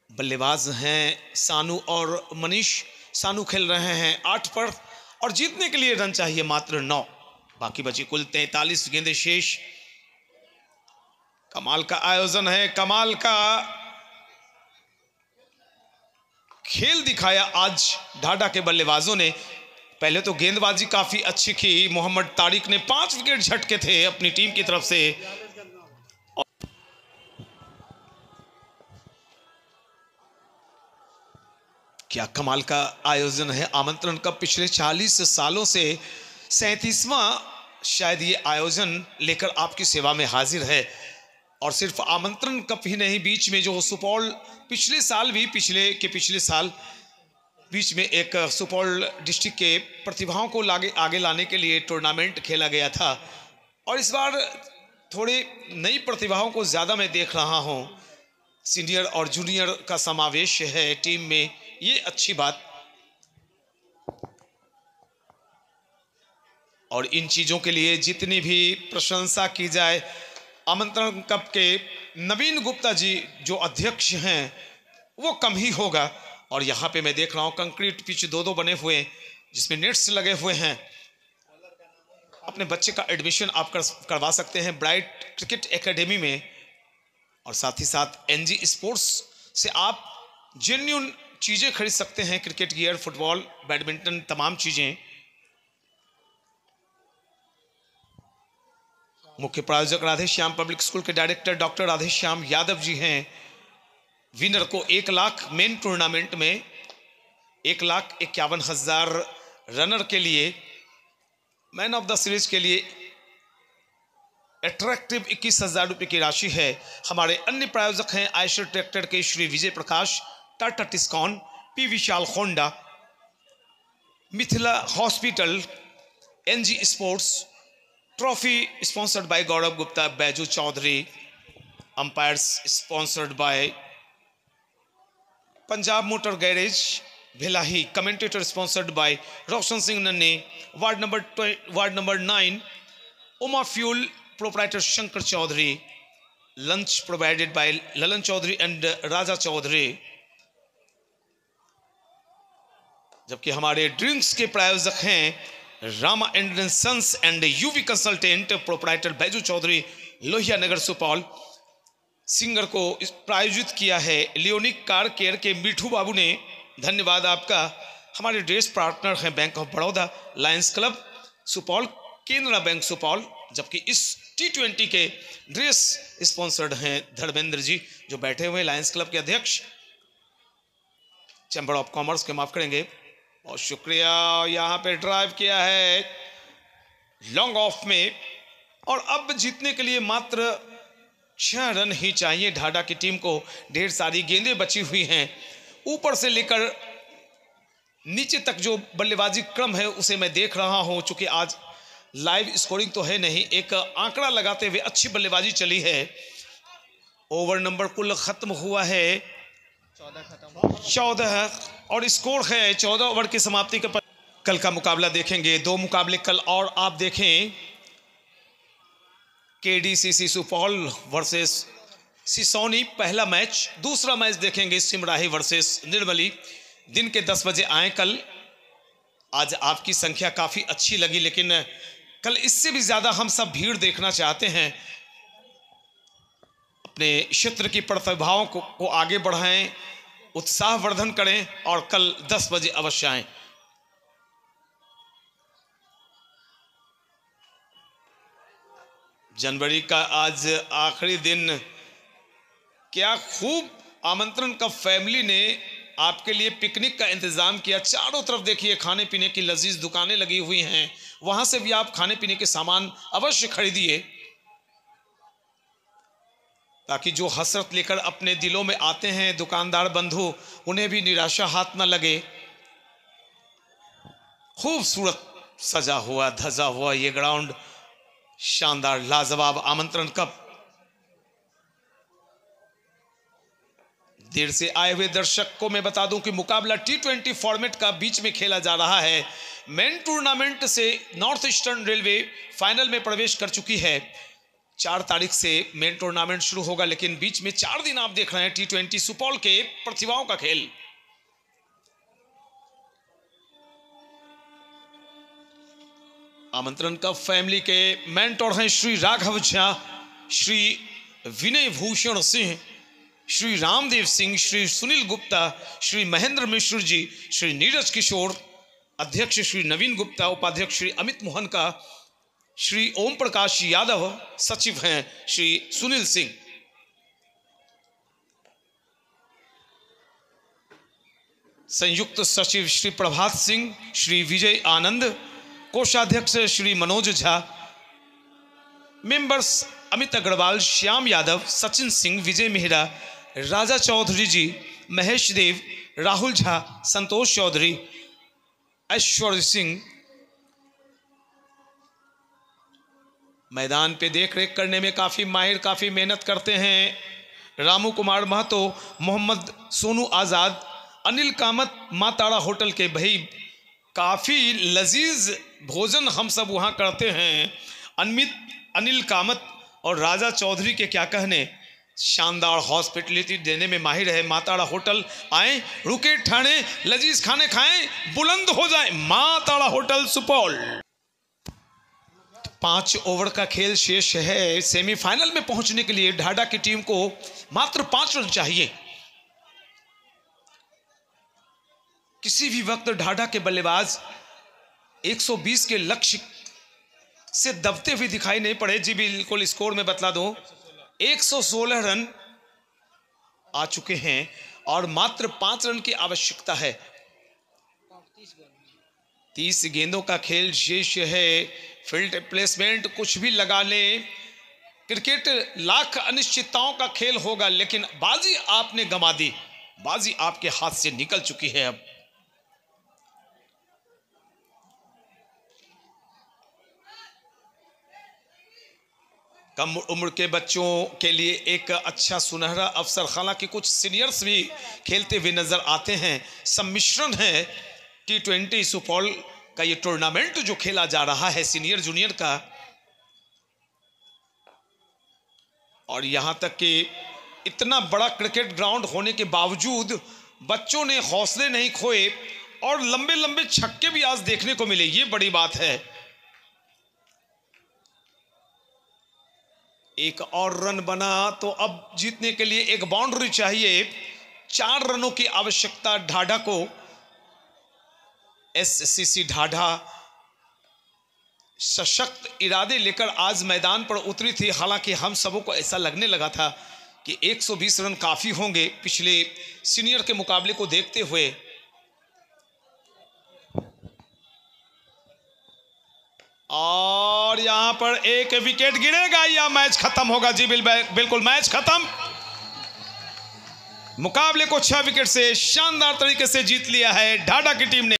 बल्लेबाज हैं सानू और मनीष। सानू खेल रहे हैं 8 पर और जीतने के लिए रन चाहिए मात्र 9। बाकी बची कुल 43 गेंदें शेष। कमाल का आयोजन है, कमाल का खेल दिखाया आज ढाढा के बल्लेबाजों ने। पहले तो गेंदबाजी काफी अच्छी की। मोहम्मद तारिक ने 5 विकेट झटके थे अपनी टीम की तरफ से। क्या कमाल का आयोजन है। आमंत्रण कप पिछले 40 सालों से 37वां शायद ये आयोजन लेकर आपकी सेवा में हाजिर है। और सिर्फ आमंत्रण कप ही नहीं, बीच में जो सुपौल पिछले साल भी पिछले साल बीच में एक सुपौल डिस्ट्रिक्ट के प्रतिभाओं को आगे लाने के लिए टूर्नामेंट खेला गया था। और इस बार थोड़ी नई प्रतिभाओं को ज़्यादा मैं देख रहा हूँ। सीनियर और जूनियर का समावेश है टीम में, ये अच्छी बात। और इन चीज़ों के लिए जितनी भी प्रशंसा की जाए, आमंत्रण कप के नवीन गुप्ता जी जो अध्यक्ष हैं वो कम ही होगा। और यहाँ पे मैं देख रहा हूँ कंक्रीट पिच 2 बने हुए जिसमें नेट्स लगे हुए हैं। अपने बच्चे का एडमिशन आप करवा सकते हैं ब्राइट क्रिकेट एकेडमी में। और साथ ही साथ एनजी स्पोर्ट्स से आप जेन्युइन चीज़ें खरीद सकते हैं, क्रिकेट गियर, फुटबॉल, बैडमिंटन, तमाम चीज़ें। मुख्य प्रायोजक राधे श्याम पब्लिक स्कूल के डायरेक्टर डॉक्टर राधे श्याम यादव जी हैं। विनर को 1 लाख मेन टूर्नामेंट में 1,51,000 रनर के लिए, मैन ऑफ द सीरीज के लिए अट्रैक्टिव 21,000 रुपये की राशि है। हमारे अन्य प्रायोजक हैं आयशर ट्रैक्टर के Shri Vijay Prakash, Tata Tiscon, P Vishal Honda, Mithila hospital, NG sports, trophy sponsored by Gaurav Gupta, Baiju Chaudhary, umpires sponsored by Punjab motor garage Bhilahi, commentator sponsored by Roshan Singh नन्ने, ward number 9 Uma fuel, proprietor Shankar Chaudhary, lunch provided by Lalan Chaudhary and Raja Chaudhary. जबकि हमारे ड्रिंक्स के प्रायोजक हैं Rama and sons and UV consultant, proprietor Baiju Chaudhary, Lohia Nagar Supaul. Singer को प्रायोजित किया है लियोनिक कार केयर के मिठू बाबू ने, धन्यवाद आपका। हमारे ड्रेस पार्टनर हैं bank of Baroda, Lions club Supaul, Canara bank Supaul. जबकि इस T20 के ड्रेस स्पॉन्सर्ड हैं धर्मेंद्र जी जो बैठे हुए लायंस क्लब के अध्यक्ष, चैम्बर ऑफ कॉमर्स के, माफ करेंगे। बहुत शुक्रिया। यहाँ पे ड्राइव किया है लॉन्ग ऑफ में। और अब जीतने के लिए मात्र 6 रन ही चाहिए ढाढा की टीम को। ढेर सारी गेंदें बची हुई हैं। ऊपर से लेकर नीचे तक जो बल्लेबाजी क्रम है उसे मैं देख रहा हूं। चूंकि आज लाइव स्कोरिंग तो है नहीं, एक आंकड़ा लगाते हुए अच्छी बल्लेबाजी चली है। ओवर नंबर कुल खत्म हुआ है 14 और स्कोर है 14 ओवर की समाप्ति के। कल का मुकाबला देखेंगे, 2 मुकाबले कल और आप देखें। KDCC सुपौल वर्सेस सिसोनी पहला मैच, दूसरा मैच देखेंगे सिमराही वर्सेस निर्मली। दिन के 10 बजे आए कल। आज आपकी संख्या काफ़ी अच्छी लगी, लेकिन कल इससे भी ज़्यादा हम सब भीड़ देखना चाहते हैं। अपने क्षेत्र की प्रतिभाओं को आगे बढ़ाएं, उत्साहवर्धन करें और कल 10 बजे अवश्य आएं। जनवरी का आज आखिरी दिन, क्या खूब आमंत्रण कप फैमिली ने आपके लिए पिकनिक का इंतजाम किया। चारों तरफ देखिए खाने पीने की लजीज दुकानें लगी हुई हैं, वहां से भी आप खाने पीने के सामान अवश्य खरीदिए, ताकि जो हसरत लेकर अपने दिलों में आते हैं दुकानदार बंधु, उन्हें भी निराशा हाथ न लगे। खूबसूरत सजा हुआ धजा हुआ ये ग्राउंड, शानदार लाजवाब आमंत्रण कप। देर से आए हुए दर्शक को मैं बता दूं कि मुकाबला T20 फॉर्मेट का बीच में खेला जा रहा है। मेन टूर्नामेंट से नॉर्थ ईस्टर्न रेलवे फाइनल में प्रवेश कर चुकी है। 4 तारीख से मेन टूर्नामेंट शुरू होगा, लेकिन बीच में 4 दिन आप देख रहे हैं T20 सुपौल के प्रतिभाओं का खेल। आमंत्रण कप फैमिली के मेंटोर हैं श्री राघव झा, श्री विनय भूषण सिंह, श्री रामदेव सिंह, श्री सुनील गुप्ता, श्री महेंद्र मिश्र जी, श्री नीरज किशोर, अध्यक्ष श्री नवीन गुप्ता, उपाध्यक्ष श्री अमित मोहन का, श्री ओम प्रकाश यादव, सचिव हैं श्री सुनील सिंह। संयुक्त सचिव श्री प्रभात सिंह, श्री विजय आनंद, कोषाध्यक्ष श्री मनोज झा, मेंबर्स अमित अग्रवाल, श्याम यादव, सचिन सिंह, विजय मेहरा, राजा चौधरी जी, महेश देव, राहुल झा, संतोष चौधरी, ऐश्वर्य सिंह। मैदान पे देख रेख करने में काफ़ी माहिर, काफ़ी मेहनत करते हैं रामू कुमार महतो, मोहम्मद सोनू आज़ाद, अनिल कामत, माँ तारा होटल के भाई, काफ़ी लजीज भोजन हम सब वहाँ करते हैं। अनिल कामत और राजा चौधरी के क्या कहने, शानदार हॉस्पिटलिटी देने में माहिर है। माँ तारा होटल, आए रुके ठाणे, लजीज खाने खाएं, बुलंद हो जाए। माँ तारा होटल सुपौल। 5 ओवर का खेल शेष है। सेमीफाइनल में पहुंचने के लिए ढाडा की टीम को मात्र 5 रन चाहिए। किसी भी वक्त ढाडा के बल्लेबाज 120 के लक्ष्य से दबते हुए दिखाई नहीं पड़े। जी बिल्कुल, स्कोर में बतला दो, 116 रन आ चुके हैं और मात्र 5 रन की आवश्यकता है। 30 गेंदों का खेल शेष है। फील्ड प्लेसमेंट कुछ भी लगा ले, क्रिकेट लाख अनिश्चितताओं का खेल होगा, लेकिन बाजी आपने गंवा दी, बाजी आपके हाथ से निकल चुकी है। अब कम उम्र के बच्चों के लिए एक अच्छा सुनहरा अवसर, हालांकि कुछ सीनियर्स भी खेलते हुए नजर आते हैं। सम्मिश्रण है T20 सुपौल का ये टूर्नामेंट जो खेला जा रहा है सीनियर जूनियर का, और यहां तक कि इतना बड़ा क्रिकेट ग्राउंड होने के बावजूद बच्चों ने हौसले नहीं खोए और लंबे लंबे छक्के भी आज देखने को मिले, ये बड़ी बात है। एक और रन बना तो अब जीतने के लिए एक बाउंड्री चाहिए। 4 रनों की आवश्यकता ढाढा को। SCC ढाढा सशक्त इरादे लेकर आज मैदान पर उतरी थी। हालांकि हम सबों को ऐसा लगने लगा था कि 120 रन काफी होंगे पिछले सीनियर के मुकाबले को देखते हुए। और यहां पर एक विकेट गिरेगा या मैच खत्म होगा। जी बिल्कुल, मैच खत्म। मुकाबले को 6 विकेट से शानदार तरीके से जीत लिया है ढाढा की टीम ने।